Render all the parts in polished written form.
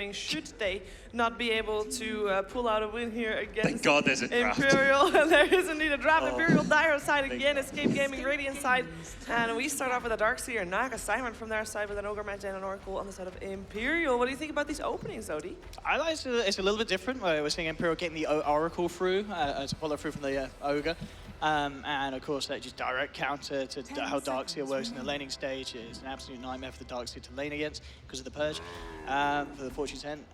Gaming should they not be able to pull out a win here against Thank God there's a draft. Imperial. There is indeed a draft. Imperial Dire side again, God. Escape Gaming Radiant side. And we start off with a Darkseer, Naga, Simon from their side with an Ogre Mage and an Oracle on the side of Imperial. What do you think about these openings, Odie? I like it's a little bit different. We're seeing Imperial getting the Oracle through, to follow through from the Ogre. And of course, that just direct counter to how Darkseer works in the laning stage. It's an absolute nightmare for the Darkseer to lane against because of the Purge for the Fortune 10.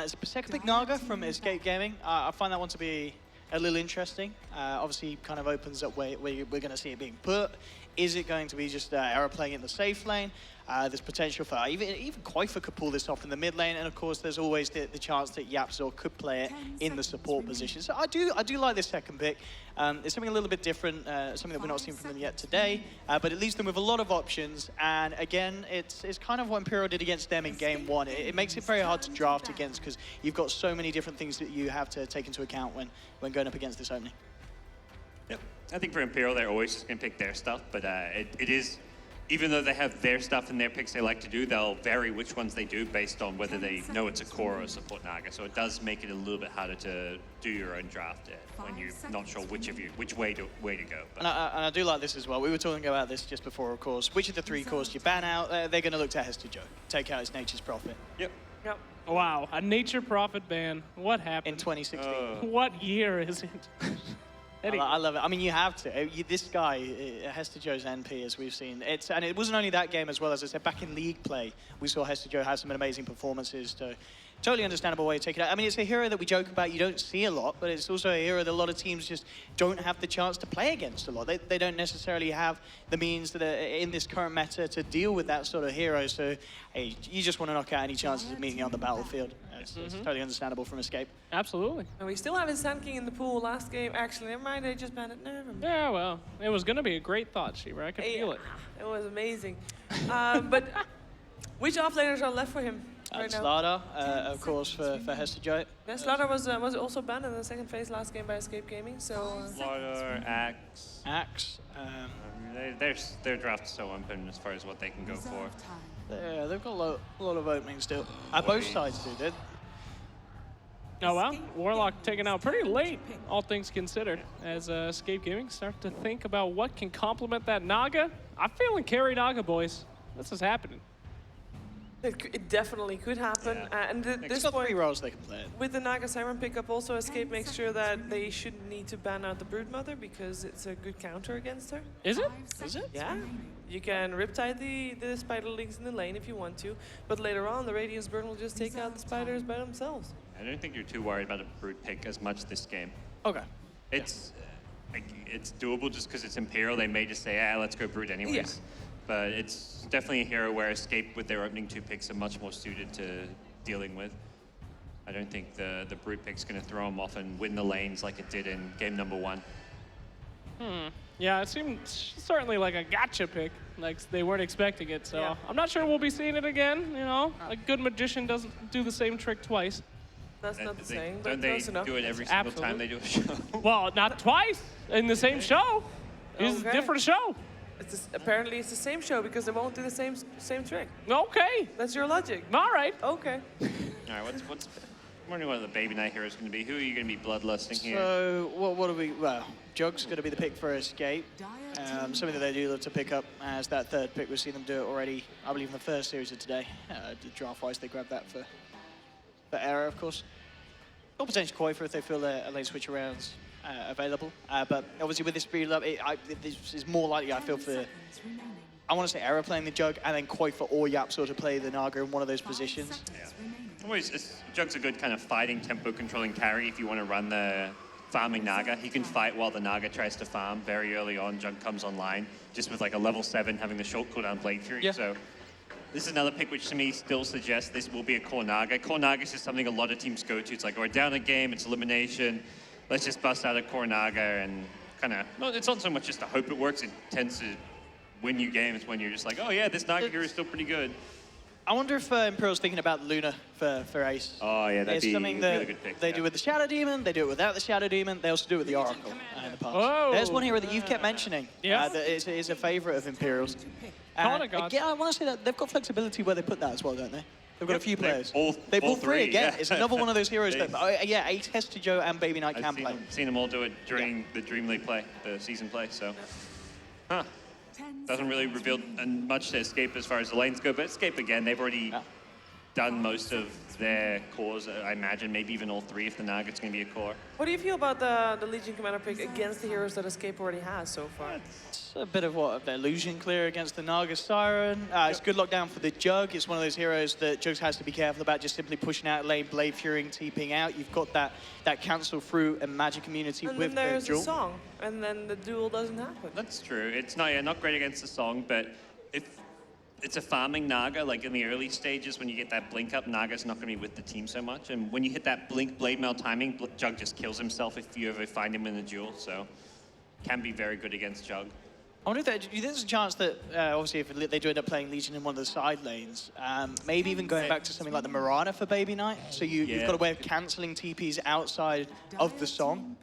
It's a second pick Naga from Escape Gaming. I find that one to be a little interesting. Obviously, kind of opens up where we're going to see it being put. Is it going to be just Era playing in the safe lane? There's potential for even Koifa could pull this off in the mid lane, and of course there's always the chance that YapzOr could play it in the support position. So I do like this second pick. It's something a little bit different, something that we're not seeing from them yet today, but it leaves them with a lot of options. And again, it's kind of what Imperial did against them in game one. It makes it very hard to draft against because you've got so many different things that you have to take into account when going up against this opening. Yep. I think for Imperial, they're always just going to pick their stuff, but it is, even though they have their stuff and their picks they like to do, they'll vary which ones they do based on whether they know it's a core or a support Naga. So it does make it a little bit harder to do your own draft when you're not sure which way to go. And I do like this as well. We were talking about this just before, of course. Which of the three cores you ban out? They're going to look to Hester Joe, take out his Nature's Prophet. Yep. Yep. Wow, a Nature Prophet ban. What happened? In 2016. What year is it? I love it. I mean, you have to. This guy, Hester Joe's NP, as we've seen. And it wasn't only that game as well. As I said, back in League play, we saw Hester Joe have some amazing performances. Totally understandable way to take it out. I mean, it's a hero that we joke about you don't see a lot, but it's also a hero that a lot of teams just don't have the chance to play against a lot. They don't necessarily have the means that are in this current meta to deal with that sort of hero. So, hey, you just want to knock out any chances of meeting on the battlefield. It's totally understandable from Escape. Absolutely. And we still have his Sand King in the pool last game. Actually, never mind, they just banned it. Never mind. Yeah, well, it was going to be a great thought, Shiva. I could feel it. It was amazing. But which offlaners are left for him right now? Slaughter, of course, for Hester Joe. Yeah, Slaughter was also banned in the second phase last game by Escape Gaming. So Slaughter, Axe. Their draft's so open as far as what they can go for. Yeah, they've got a lot of openings still. Both sides do. Oh, well, Warlock taken out pretty late, all things considered, as Escape Gaming start to think about what can complement that Naga. I'm feeling carry Naga, boys. This is happening. It definitely could happen. Yeah. And at this got point, 3 roles they can play. with the Naga Siren pickup, also Escape makes sure that they shouldn't need to ban out the Broodmother because it's a good counter against her. Is it? Is it? Yeah. You can riptide the Spiderlings in the lane if you want to, but later on the Radiance Burn will just take out the spiders by themselves. I don't think you're too worried about a Brute pick as much this game. Okay. It's doable just because it's Imperial. They may just say, let's go Brute anyways. Yeah. But it's definitely a hero where Escape with their opening 2 picks are much more suited to dealing with. I don't think the Brute pick's going to throw them off and win the lanes like it did in game number 1. Yeah, it seemed certainly like a gotcha pick. Like they weren't expecting it, so Yeah. I'm not sure we'll be seeing it again. You know, a good magician doesn't do the same trick twice. That's not the same, but Don't they close enough. do it every single time they do a show? Well, not twice in the same show. It's a Okay. different show. Apparently it's the same show because they won't do the same trick. Okay. That's your logic. All right. Okay. All right, what's I'm wondering what the Baby Knight hero is going to be. Who are you going to be bloodlusting here? So, what are we... Well, Jug's going to be the pick for Escape. Something that they do love to pick up as that third pick. We've seen them do it already, I believe, in the first series of today. Draft-wise, they grabbed that for Era, of course. Or potentially Koifa if they feel a lane switch arounds available. But obviously with this speed up, this is more likely, I feel, for... I want to say Era playing the Jug, and then Koifa or YapzOr to play the Naga in one of those positions. Yeah. Jug's a good kind of fighting, tempo controlling carry if you want to run the farming Naga. He can fight while the Naga tries to farm. Very early on, Jug comes online, just with like a level 7 having the short cooldown Blade Fury. Yeah. So this is another pick which to me still suggests this will be a core Naga. Core Naga is just something a lot of teams go to. It's like, we're down a game, it's elimination. Let's just bust out a core Naga and kind of, well, it's not so much just to hope it works. It tends to win you games when you're just like, oh yeah, this Naga hero is still pretty good. I wonder if Imperial's thinking about Luna for Ace. Oh yeah, that'd be something a that really good pick. they do with the Shadow Demon, they do it without the Shadow Demon, they also do it with the Oracle in the past. Whoa. There's one hero that you've kept mentioning Yeah. that is a favourite of Imperial's. Call it a god. Again, I want to say that they've got flexibility where they put that as well, don't they? They've got a few players. They've all three again. yeah. It's another one of those heroes that, yeah, Ace, Hester Joe, and Baby Knight can play. Seen them all do it during the DreamLeague play, the season play, so. Huh. Doesn't really reveal much to Escape as far as the lanes go, but Escape again, they've already done most of their cores, I imagine, maybe even all three if the Naga's going to be a core. What do you feel about the Legion Commander pick against the heroes that Escape already has so far? It's a bit of what, the illusion clear against the Naga Siren. It's good lockdown for the Jug. It's one of those heroes that Jugs has to be careful about just simply pushing out lane, Blade Furying, TPing out. You've got that cancel through and magic immunity And with then there's the a duel. song, and then the duel doesn't happen. That's true. It's not great against the Song, but if it's a farming Naga, like in the early stages when you get that blink up, Naga's not going to be with the team so much. And when you hit that blink blade mail timing, Jug just kills himself if you ever find him in a duel. So can be very good against Jug. I wonder if there's a chance that, obviously, if they do end up playing Legion in one of the side lanes, maybe even going back to something like the Mirana for Baby Knight. So you've got a way of cancelling TPs outside of the Song.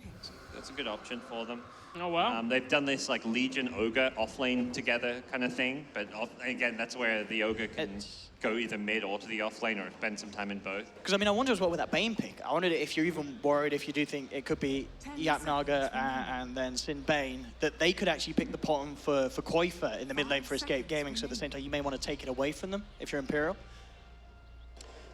That's a good option for them. Oh, wow. They've done this like Legion Ogre offlane together kind of thing, but again, that's where the Ogre can go either mid or to the offlane or spend some time in both. Because I mean, I wonder as well with that Bane pick. I wondered if you're even worried if you do think it could be Yap Naga and then Sin Bane, that they could actually pick the bottom for Koifa in the mid lane for Escape Gaming. So at the same time, you may want to take it away from them if you're Imperial.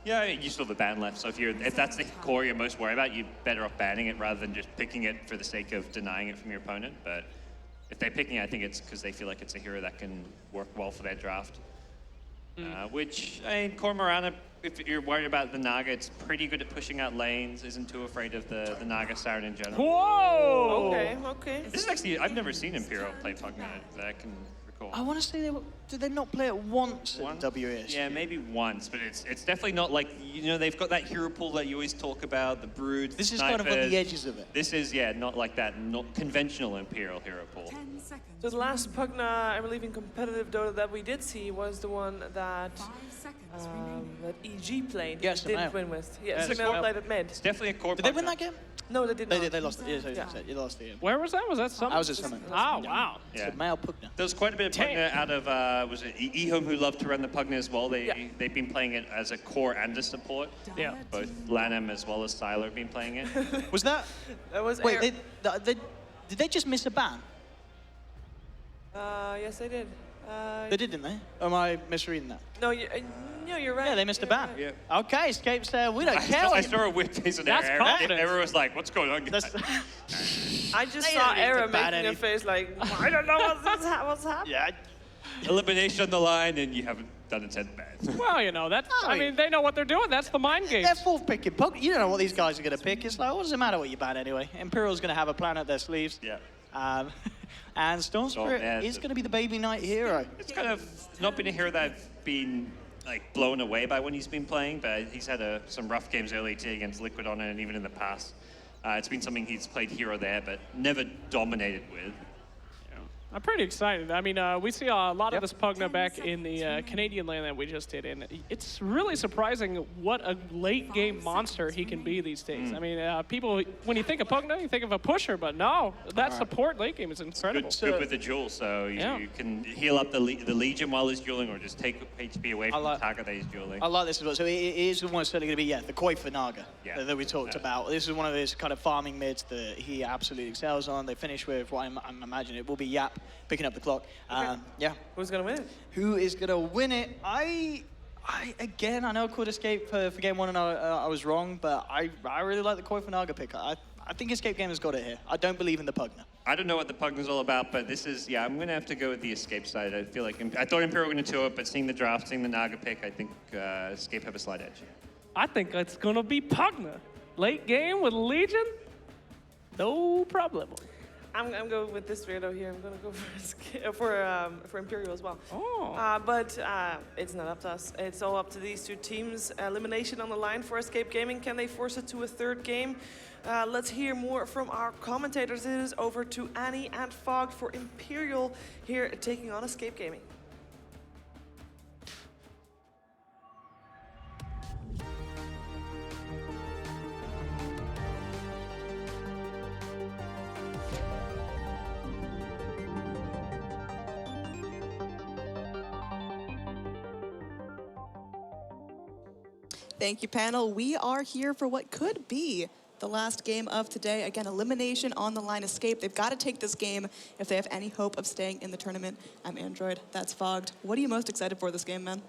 Yeah, you still have the ban left, so if that's the core you're most worried about, you're better off banning it rather than just picking it for the sake of denying it from your opponent. But if they're picking it, I think it's because they feel like it's a hero that can work well for their draft. Which, I mean, core Mirana, if you're worried about the Naga, it's pretty good at pushing out lanes, isn't too afraid of the Naga Siren in general. Whoa! Okay. This is actually, I've never seen Imperial play Pugna that I can recall. I want to say did they not play it once in WES? Yeah, maybe once, but it's definitely not like, they've got that hero pool that you always talk about, the Broods, This is snipers. kind of on the edges of it. This is, not like that, not conventional Imperial hero pool. So the last Pugna, I believe in competitive Dota that we did see was the one that EG played. Yes, didn't win with. Yes, Sumail played at mid. It's definitely a core Did they Pugna. win that game? No, they did not. They lost it. Yeah, you lost the game. Where was that? Was that something? I was at Summit. Oh, wow. Yeah. Male Pugna. There was quite a bit of Pugna out of, was it Ehome who loved to run the Pugna as well. They've been playing it as a core and a support. Yeah. Both Lanham as well as Siler have been playing it. Was that? That was Wait, did they just miss a ban? yes, they did. They did, didn't they? Or am I misreading that? No, you're right. Yeah, they missed a ban. Yeah. Okay, Escape said we don't care. I saw a weird face in there. That's confidence. Everyone was like, what's going on, guys? I just They saw don't need Era to ban making a anything. face like, I don't know what's happening. Yeah. Elimination on the line, and you haven't done a 10th ban. Well, that's, I mean, they know what they're doing. That's the mind game. They're fourth picking Pugna. You don't know what these guys are going to pick. It's like, what does it matter what you ban anyway? Imperial's going to have a plan up their sleeves. Yeah. And Storm Spirit is going to be the Baby Knight hero. It's kind of not been a hero that I've been blown away by when he's been playing, but he's had some rough games early too against Liquid on it, and even in the past. It's been something he's played hero there, but never dominated with. I'm pretty excited. I mean, we see a lot of this Pugna back in the Canadian lane that we just did, and it's really surprising what a late-game monster he can be these days. I mean, people, when you think of Pugna, you think of a pusher, but no, that support late game is incredible. Good with the duel, so you can heal up the Legion while he's dueling, or just take HP away from the target that he's dueling. I like this as well. So it is almost certainly going to be, the Koi for Naga that we talked about. This is one of those kind of farming mids that he absolutely excels on. They finish with what I'm imagining it will be Yap picking up the clock. Who's gonna win it? Who is gonna win it? Again, I know I called Escape for game one and I was wrong, but I really like the Koi for Naga pick. I think Escape Game has got it here. I don't believe in the Pugna. I don't know what the Pugna's all about, but this is, I'm going to have to go with the Escape side. I feel like, I thought Imperial were going to tour it, but seeing the draft, seeing the Naga pick, I think Escape have a slight edge. I think it's going to be Pugna. Late game with Legion, no problem. I'm going with this weirdo here. I'm gonna go for Imperial as well. Oh. But it's not up to us. It's all up to these two teams. Elimination on the line for Escape Gaming. Can they force it to a third game? Let's hear more from our commentators. It is over to Annie and Fog for Imperial here taking on Escape Gaming. Thank you, panel. We are here for what could be the last game of today. Again, elimination on the line. Escape. They've got to take this game if they have any hope of staying in the tournament. I'm Android. That's Fogged. What are you most excited for this game, man?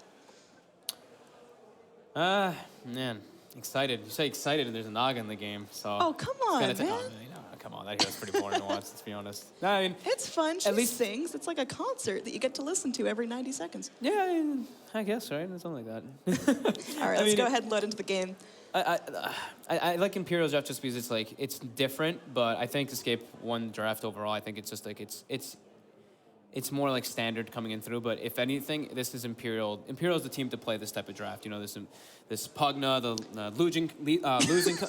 Man, excited. You say excited, and there's a Naga in the game, so. Oh, come on, man. Come on, that hero's pretty boring to watch, let's be honest. No, I mean, It's fun. She at least sings. It's like a concert that you get to listen to every 90 seconds. yeah, I guess, right? Something like that. All right, let's go ahead and load into the game. I like Imperial's draft just because it's like it's different, but I think Escape won draft overall. I think it's just like it's more like standard coming in through. But if anything, this is Imperial. Imperial's the team to play this type of draft. You know, this Pugna, the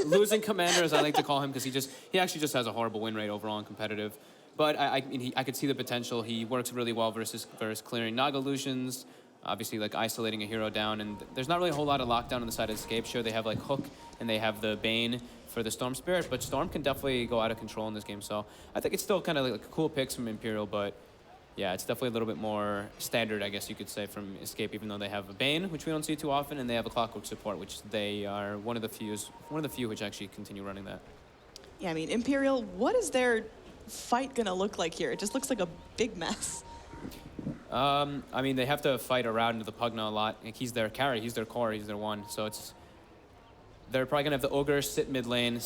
losing commander, as I like to call him, because he actually just has a horrible win rate overall and competitive. But I could see the potential. He works really well versus clearing Naga illusions. Obviously, like isolating a hero down, and there's not really a whole lot of lockdown on the side of Escape. Sure, they have like Hook and they have the Bane for the Storm Spirit, but Storm can definitely go out of control in this game. So I think it's still kind of like a cool picks from Imperial, but yeah, it's definitely a little bit more standard, I guess you could say, from Escape, even though they have a Bane, which we don't see too often, and they have a Clockwork support, which they are one of the few which actually continue running that. Yeah, I mean, Imperial, what is their fight gonna look like here? It just looks like a big mess. I mean, they have to fight around into the Pugna a lot. Like, he's their carry, he's their core, he's their one. So they're probably gonna have the Ogre sit mid lane,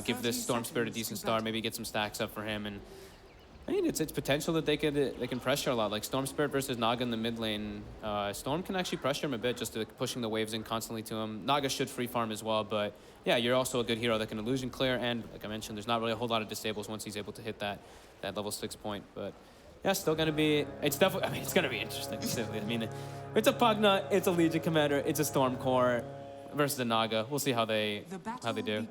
give this Storm Spirit a decent start, maybe get some stacks up for him. And I mean, it's potential that they can pressure a lot. Like Storm Spirit versus Naga in the mid lane, Storm can actually pressure him a bit, just pushing the waves in constantly to him. Naga should free farm as well, but yeah, you're also a good hero that can illusion clear, and like I mentioned, there's not really a whole lot of disables once he's able to hit that level 6 point. But yeah, still gonna be. It's definitely. I mean, it's gonna be interesting. I mean, it's a Pugna, it's a Legion commander, it's a Storm core versus a Naga. We'll see how they do.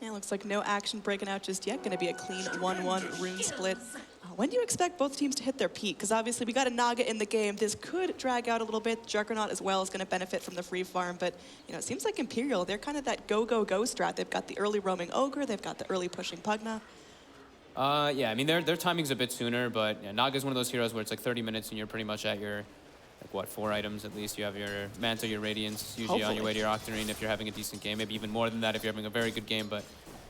Yeah, looks like no action breaking out just yet. Gonna be a clean 1-1 rune split. When do you expect both teams to hit their peak? Because obviously we got a Naga in the game. This could drag out a little bit. Juggernaut as well is going to benefit from the free farm. But you know, it seems like Imperial, they're kind of that go strat. They've got the early roaming Ogre. They've got the early pushing Pugna. Yeah, I mean, their timing's a bit sooner, but yeah, Naga's one of those heroes where it's like 30 minutes and you're pretty much at your, like what, 4 items at least. You have your Manta, your Radiance, usually on your way to your Octarine if you're having a decent game. Maybe even more than that if you're having a very good game. But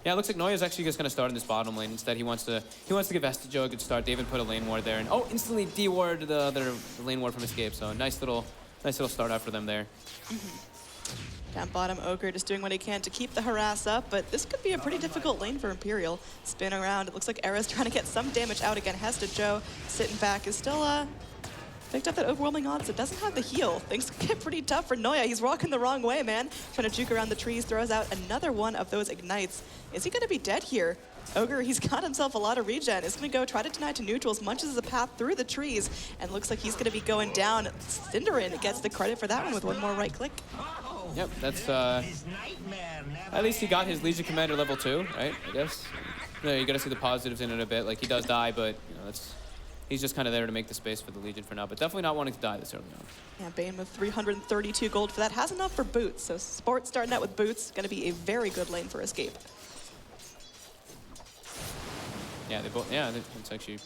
yeah, it looks like Noya's actually just going to start in this bottom lane. Instead, he wants to give Estijo a good start. David put a lane ward there, and instantly de-ward the other lane ward from Escape. So nice little start out for them there. Down bottom, Ogre just doing what he can to keep the harass up, but this could be a pretty difficult lane for Imperial. Spin around, it looks like Era's trying to get some damage out again. Hesta Joe sitting back is still picked up that overwhelming odds. It doesn't have the heal. Things get pretty tough for Noya. He's rocking the wrong way, man. Trying to juke around the trees, throws out another one of those ignites. Is he gonna be dead here? Ogre, he's got himself a lot of regen. Is gonna go try to deny to neutrals, munches a path through the trees, and looks like he's gonna be going down. Cinderin gets the credit for that one with one more right click. Yep, that's at least he got his Legion Commander level 2, right? I guess. You gotta see the positives in it a bit. Like, he does die, but you know, he's just kind of there to make the space for the Legion for now, but definitely not wanting to die this early on. Yeah, Bane with 332 gold for that. Has enough for boots, so Sport starting out with boots. Gonna be a very good lane for Escape. Yeah, they both. Yeah, it's actually.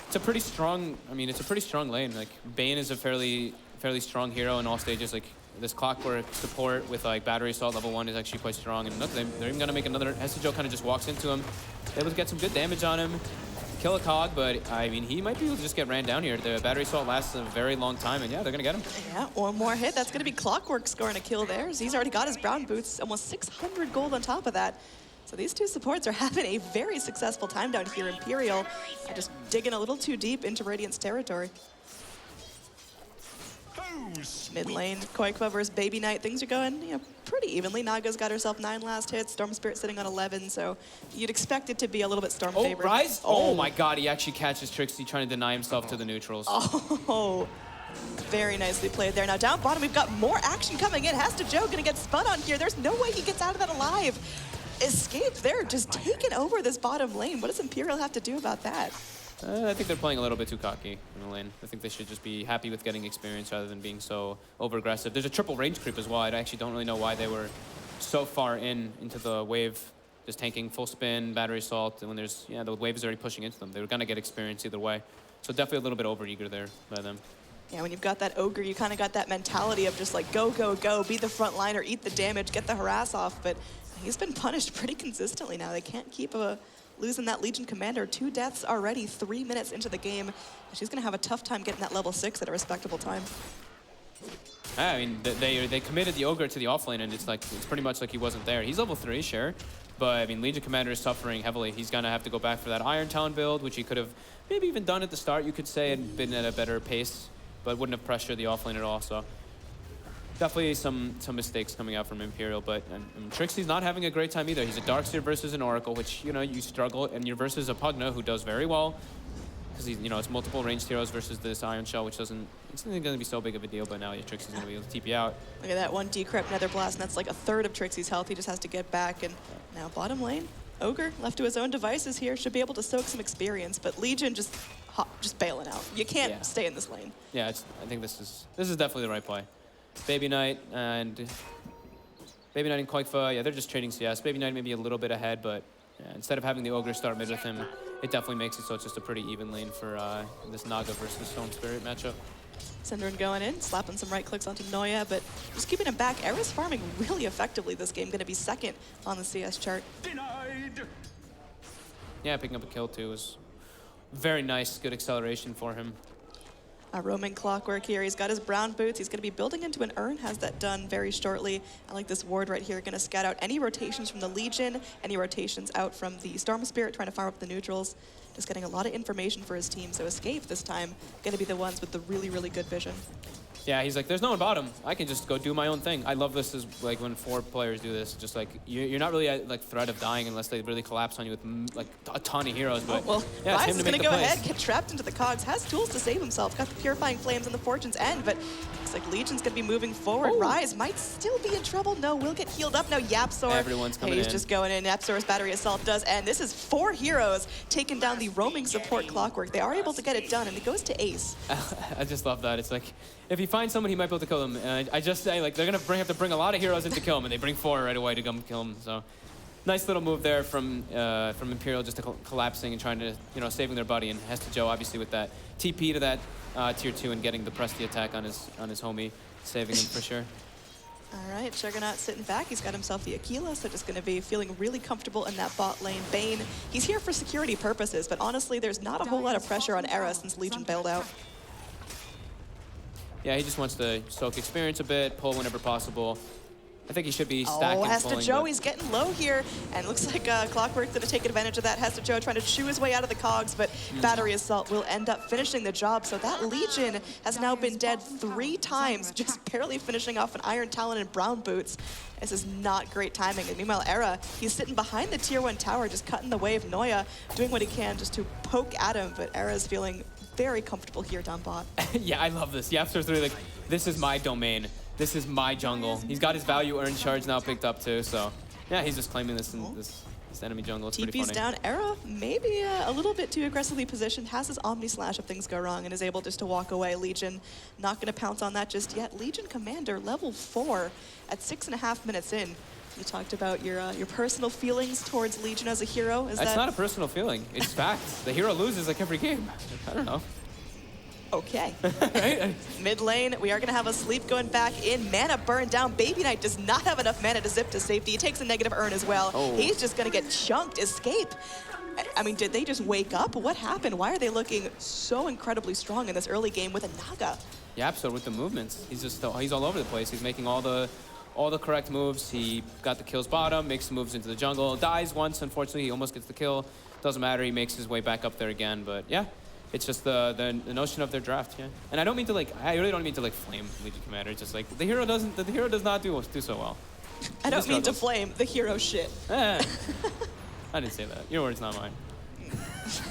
It's a pretty strong. I mean, it's a pretty strong lane. Like, Bane is a fairly strong hero in all stages. Like, this Clockwork support with like Battery Assault level 1 is actually quite strong. And look, they're even gonna make another. Estijo kind of just walks into him. They're able to get some good damage on him. Kill a cog, but I mean, he might be able to just get ran down here. The Battery Assault lasts a very long time, and yeah, they're gonna get him. Yeah, one more hit. That's gonna be Clockwork scoring a kill there. He's already got his brown boots, almost 600 gold on top of that. So these two supports are having a very successful time down here. Imperial are just digging a little too deep into Radiant's territory. Mid lane, Koikva versus Baby Knight. Things are going, you know, pretty evenly. Naga's got herself 9 last hits. Storm Spirit sitting on 11, so you'd expect it to be a little bit Storm favored. Rise? Oh my God, he actually catches Trixie trying to deny himself to the neutrals. Oh, very nicely played there. Now down bottom, we've got more action coming in. Hesta Joe gonna get spun on here. There's no way he gets out of that alive. Escape there, just taking over this bottom lane. What does Imperial have to do about that? I think they're playing a little bit too cocky in the lane. I think they should just be happy with getting experience rather than being so over-aggressive. There's a triple range creep as well. I actually don't really know why they were so far into the wave, just tanking full spin, Battery Assault, and when there's, the wave is already pushing into them. They were gonna get experience either way. So definitely a little bit over-eager there by them. Yeah, when you've got that Ogre, you kind of got that mentality of just like, go, go, go, be the front liner, eat the damage, get the harass off, but he's been punished pretty consistently now. They can't keep losing that Legion Commander. 2 deaths already, 3 minutes into the game. And she's gonna have a tough time getting that level 6 at a respectable time. I mean, they committed the Ogre to the offlane, and it's pretty much like he wasn't there. He's level 3, sure, but I mean, Legion Commander is suffering heavily. He's gonna have to go back for that Iron Talon build, which he could have maybe even done at the start, you could say, and been at a better pace, but wouldn't have pressured the offlane at all. So definitely some mistakes coming out from Imperial, but Trixie's not having a great time either. He's a Darkseer versus an Oracle, which, you know, you struggle, and you're versus a Pugna who does very well, because he's, you know, it's multiple ranged heroes versus this Iron Shell, which doesn't, it's not going to be so big of a deal, but now Trixie's going to be able to TP out. Look at that one Decrypt Nether Blast, and that's like a third of Trixie's health. He just has to get back, and now bottom lane, Ogre, left to his own devices here, should be able to soak some experience, but Legion just bailing out. You can't stay in this lane. Yeah, I think this is definitely the right play. Baby Knight and Koikfa, yeah, they're just trading CS. Baby Knight maybe a little bit ahead, but yeah, instead of having the Ogre start mid with him, it definitely makes it so it's just a pretty even lane for this Naga versus Stone Spirit matchup. Synderen going in, slapping some right clicks onto Noya, but just keeping him back. Era's farming really effectively this game, going to be second on the CS chart. Denied. Yeah, picking up a kill too was very nice, good acceleration for him. Roaming Clockwork here. He's got his brown boots. He's going to be building into an urn. Has that done very shortly. I like this ward right here. Going to scout out any rotations from the Legion, any rotations out from the Storm Spirit, trying to farm up the neutrals. Just getting a lot of information for his team. So Escape this time going to be the ones with the really, really good vision. Yeah, he's like, there's no one bottom. I can just go do my own thing. I love this, is like when 4 players do this. Just like you're not really at like threat of dying unless they really collapse on you with like a ton of heroes. But well, yeah, Rise it's him is to going make to go the plays. ahead, get trapped into the cogs, has tools to save himself. Got the Purifying Flames on the Fortune's End, but looks like Legion's going to be moving forward. Oh. Rise might still be in trouble. No, will get healed up now. Yapzor, Everyone's coming he's in. just going in. Yapzor's Battery Assault does end. This is 4 heroes taking down the roaming support Clockwork. They are able to get it done, and it goes to Ace. I just love that. It's like, if he finds someone, he might be able to kill them. And I just say, like, they're going to have to bring a lot of heroes in to kill him, and they bring 4 right away to come kill him. So, nice little move there from Imperial, just collapsing and trying to, you know, saving their buddy. And Hesta Joe, obviously, with that TP to that tier 2 and getting the press the attack on his homie, saving him for sure. All right, Juggernaut sitting back. He's got himself the Aquila, so just going to be feeling really comfortable in that bot lane. Bane, he's here for security purposes, but honestly, there's not a whole lot of pressure on Era since Legion bailed out. Yeah, he just wants to soak experience a bit, pull whenever possible. I think he should be stacking. Oh, Hesta pulling, Joe, but he's getting low here, and looks like Clockwork's going to take advantage of that. Hesta Joe trying to chew his way out of the cogs, but Battery Assault will end up finishing the job. So that Legion has now been dead 3 times, just barely finishing off an Iron Talon and Brown Boots. This is not great timing. And meanwhile, Era, he's sitting behind the tier 1 tower, just cutting the wave. Noya doing what he can just to poke at him, but Era's feeling very comfortable here down bot. Yeah, I love this. Yapzor's really like, this is my domain. This is my jungle. He's got his value earned charge now picked up too, so yeah, he's just claiming this in this enemy jungle. It's pretty TP's funny. down. Era maybe a little bit too aggressively positioned, has his Omni Slash if things go wrong, and is able just to walk away. Legion not going to pounce on that just yet. Legion Commander level 4 at 6.5 minutes in. You talked about your personal feelings towards Legion as a hero. Is It's that not a personal feeling. It's fact. The hero loses like every game. I don't know. okay? Right? Mid lane, we are going to have a sleep going back in. Mana burned down. Baby Knight does not have enough mana to zip to safety. He takes a negative urn as well. Oh. He's just going to get chunked. Escape. I mean, did they just wake up? What happened? Why are they looking so incredibly strong in this early game with a Naga? Yapzor with the movements. He's all over the place. He's making all the correct moves. He got the kills bottom, makes the moves into the jungle, dies once, unfortunately. He almost gets the kill. Doesn't matter. He makes his way back up there again. But yeah, it's just the notion of their draft, yeah. And I really don't mean to like flame Legion Commander. It's just like the hero does not do so well. I don't mean to struggles. flame the hero shit. I didn't say that. Your words, not mine.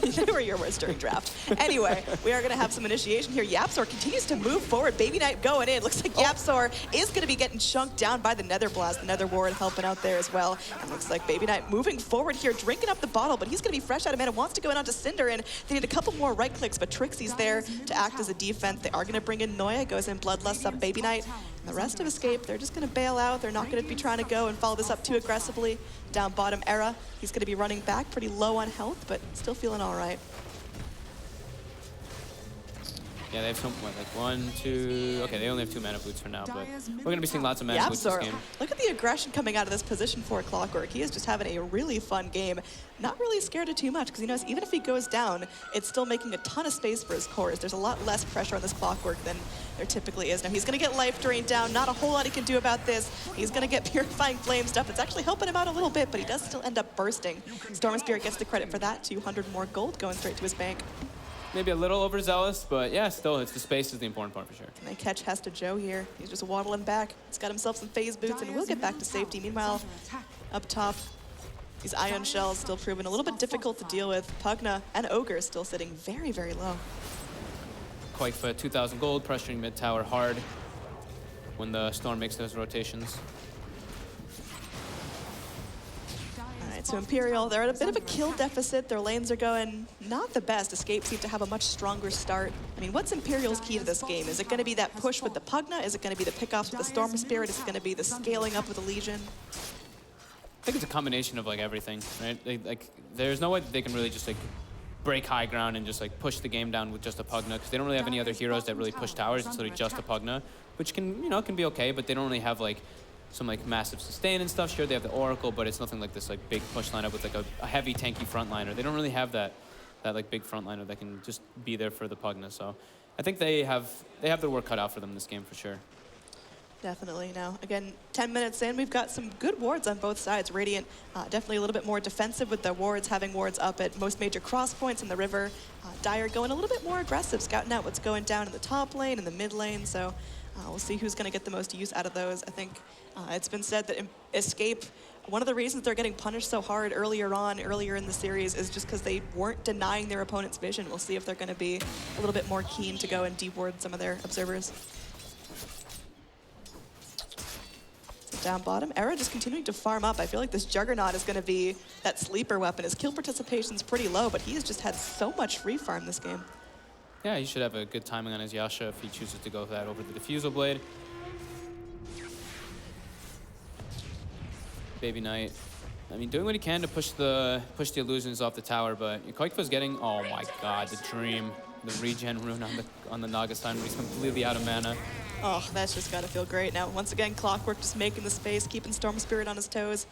They were your words during draft. Anyway, we are going to have some initiation here. Yapzor continues to move forward. Baby Knight going in. Looks like Yapzor is going to be getting chunked down by the Nether Blast. The Nether Ward helping out there as well. And looks like Baby Knight moving forward here, drinking up the bottle, but he's going to be fresh out of mana, wants to go in onto Cinder, and they need a couple more right clicks, but Trixie's there to act as a defense. They are going to bring in Noya, goes in Bloodlust up Baby Knight. And the rest of Escape, they're just going to bail out. They're not going to be trying to go and follow this up too aggressively. Down bottom, Era, he's going to be running back, pretty low on health, but still feeling all right. Yeah, they have some, what, like 1, 2... Okay, they only have 2 mana boots for now, but we're going to be seeing lots of mana boots this game. Look at the aggression coming out of this position for Clockwork. He is just having a really fun game. Not really scared of too much, because he knows even if he goes down, it's still making a ton of space for his cores. There's a lot less pressure on this Clockwork than there typically is. Now, he's going to get life drained down. Not a whole lot he can do about this. He's going to get Purifying Flame stuff. It's actually helping him out a little bit, but he does still end up bursting. Storm Spirit gets the credit for that. 200 more gold going straight to his bank. Maybe a little overzealous, but yeah, still, it's the space is the important part for sure. Can they catch Hesta Joe here? He's just waddling back. He's got himself some phase boots, and we'll get back to safety. Meanwhile, up top, these Ion Shells still proving a little bit difficult to deal with. Pugna and Ogre still sitting very, very low. Quite for 2,000 gold, pressuring mid tower hard when the Storm makes those rotations. So Imperial, they're at a bit of a kill deficit. Their lanes are going not the best. Escape seem to have a much stronger start. I mean, what's Imperial's key to this game? Is it going to be that push with the Pugna? Is it going to be the pickoffs with the Storm Spirit? Is it going to be the scaling up with the Legion? I think it's a combination of like everything, right? Like, there's no way that they can really just like break high ground and just like push the game down with just a Pugna, because they don't really have any other heroes that really push towers. It's literally just a Pugna, which can, you know, can be okay, but they don't really have like some like massive sustain and stuff. Sure, they have the Oracle, but it's nothing like this like big push lineup with like a heavy tanky frontliner. They don't really have that like big frontliner that can just be there for the Pugna. So I think they have their work cut out for them this game for sure. Definitely. Now, again, 10 minutes in, we've got some good wards on both sides. Radiant definitely a little bit more defensive with the wards, having wards up at most major cross points in the river. Dire going a little bit more aggressive, scouting out what's going down in the top lane and the mid lane. So we'll see who's going to get the most use out of those. I think it's been said that Escape, one of the reasons they're getting punished so hard earlier in the series is just because they weren't denying their opponent's vision. We'll see if they're going to be a little bit more keen to go and deward some of their observers. Down bottom, Era just continuing to farm up. I feel like this Juggernaut is going to be that sleeper weapon. His kill participation's pretty low, but he has just had so much free farm this game. Yeah, he should have a good timing on his Yasha if he chooses to go for that over the Diffusal Blade. Baby Knight, I mean, doing what he can to push the illusions off the tower, but Koikfa's getting, oh my god, the Dream, the regen rune on the Naga-san, he's completely out of mana. Oh, that's just gotta feel great. Now, once again, Clockwork just making the space, keeping Storm Spirit on his toes.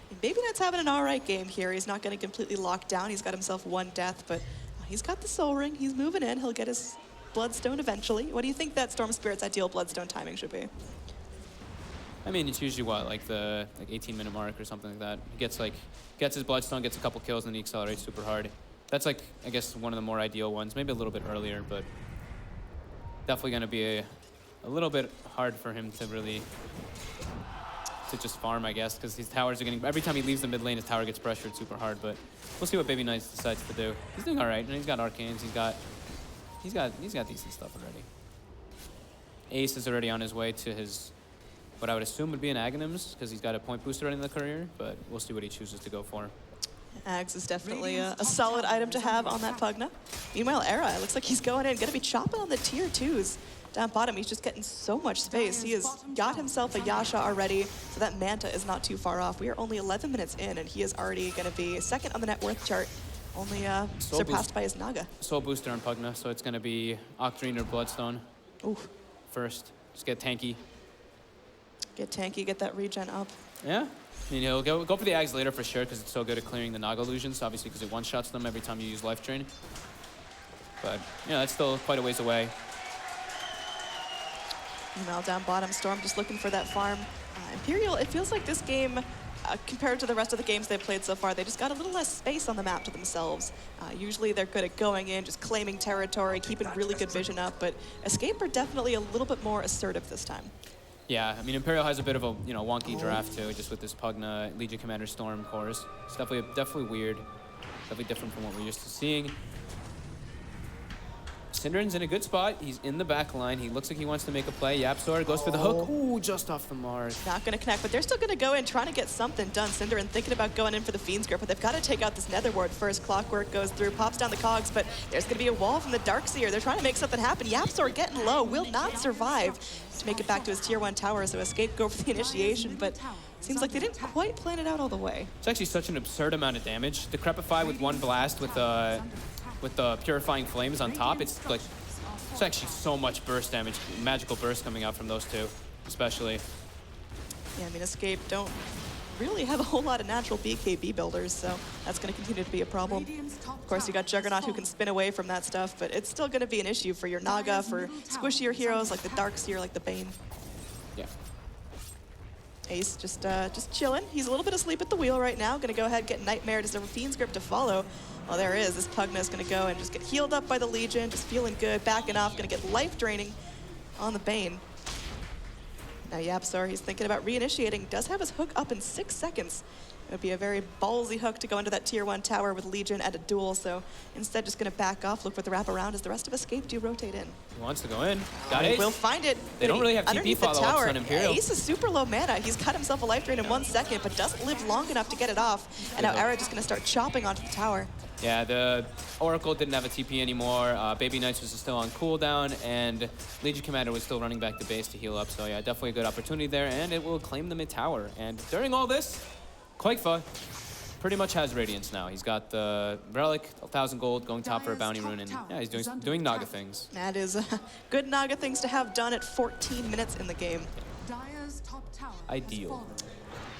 And Baby Knight's having an all right game here. He's not gonna completely lock down. He's got himself one death, but he's got the Soul Ring. He's moving in. He'll get his Bloodstone eventually. What do you think that Storm Spirit's ideal Bloodstone timing should be? I mean, it's usually what, like the 18-minute mark or something like that. He gets his Bloodstone, gets a couple kills, and then he accelerates super hard. That's like, I guess, one of the more ideal ones. Maybe a little bit earlier, but definitely gonna be a little bit hard for him to really just farm, I guess, because these towers are getting, every time he leaves the mid lane, his tower gets pressured super hard, but we'll see what Baby Knight decides to do. He's doing all right, and he's got Arcanes, he's got decent stuff already. Ace is already on his way to his, what I would assume would be an Aghanims, because he's got a point booster in the career, but we'll see what he chooses to go for. Ags is definitely a solid item to have on that Pugna. Meanwhile, Era, it looks like he's going in, gonna be chopping on the tier 2s. Down bottom, he's just getting so much space. He has got himself a Yasha already, so that Manta is not too far off. We are only 11 minutes in, and he is already going to be second on the net worth chart, only surpassed by his Naga. Soul booster on Pugna, so it's going to be Octarine or Bloodstone. Ooh. First. Just get tanky. Get tanky, get that regen up. Yeah. I mean, he'll go for the Ags later for sure, because it's so good at clearing the Naga illusions, obviously because it one-shots them every time you use Life Drain. But, yeah, that's still quite a ways away. Meanwhile, down bottom, Storm just looking for that farm. Imperial, it feels like this game, compared to the rest of the games they've played so far, they just got a little less space on the map to themselves. Usually they're good at going in, just claiming territory, keeping really good vision up, but Escape are definitely a little bit more assertive this time. Yeah, I mean, Imperial has a bit of a wonky draft too, just with this Pugna, Legion Commander Storm cores. It's definitely weird, definitely different from what we're used to seeing. Synderen's in a good spot. He's in the back line. He looks like he wants to make a play. YapzOr goes for the hook. Ooh, just off the mark. Not going to connect, but they're still going to go in, trying to get something done. Synderen thinking about going in for the Fiend's Grip, but they've got to take out this Nether Ward first. Clockwork goes through, pops down the cogs, but there's going to be a wall from the Darkseer. They're trying to make something happen. YapzOr getting low, will not survive to make it back to his tier 1 tower, so Escape go for the initiation, but seems like they didn't quite plan it out all the way. It's actually such an absurd amount of damage. The Crepify with one blast with the Purifying Flames on top, it's like There's actually so much burst damage, magical burst coming out from those two, especially. Yeah, I mean, Escape don't really have a whole lot of natural BKB builders, so that's going to continue to be a problem. Of course, you got Juggernaut who can spin away from that stuff, but it's still going to be an issue for your Naga, for squishier heroes like the Darkseer, like the Bane. Yeah. Ace just chilling. He's a little bit asleep at the wheel right now. Going to go ahead and get Nightmare. Does a Fiend's Grip to follow. Well, there is. This Pugna is going to go and just get healed up by the Legion. Just feeling good, backing off. Going to get life draining on the Bane. Now YapzOr, he's thinking about reinitiating. Does have his hook up in 6 seconds. It would be a very ballsy hook to go into that tier 1 tower with Legion at a duel. So instead, just going to back off, look for the wraparound as the rest of Escape do rotate in. He wants to go in. Got Ace. We'll find it. They don't really have TP Underneath the follow-ups tower. on Imperial. Ace is super low mana. He's cut himself a life drain in 1 second, but doesn't live long enough to get it off. And now Era just going to start chopping onto the tower. Yeah, the Oracle didn't have a TP anymore. Baby Knights was still on cooldown, and Legion Commander was still running back to base to heal up. So yeah, definitely a good opportunity there, and it will claim the mid tower. And during all this, Quakefa pretty much has Radiance now. He's got the Relic, 1,000 gold, going top for a Bounty Rune, and yeah, he's doing Naga things. That is good Naga things to have done at 14 minutes in the game. Ideal.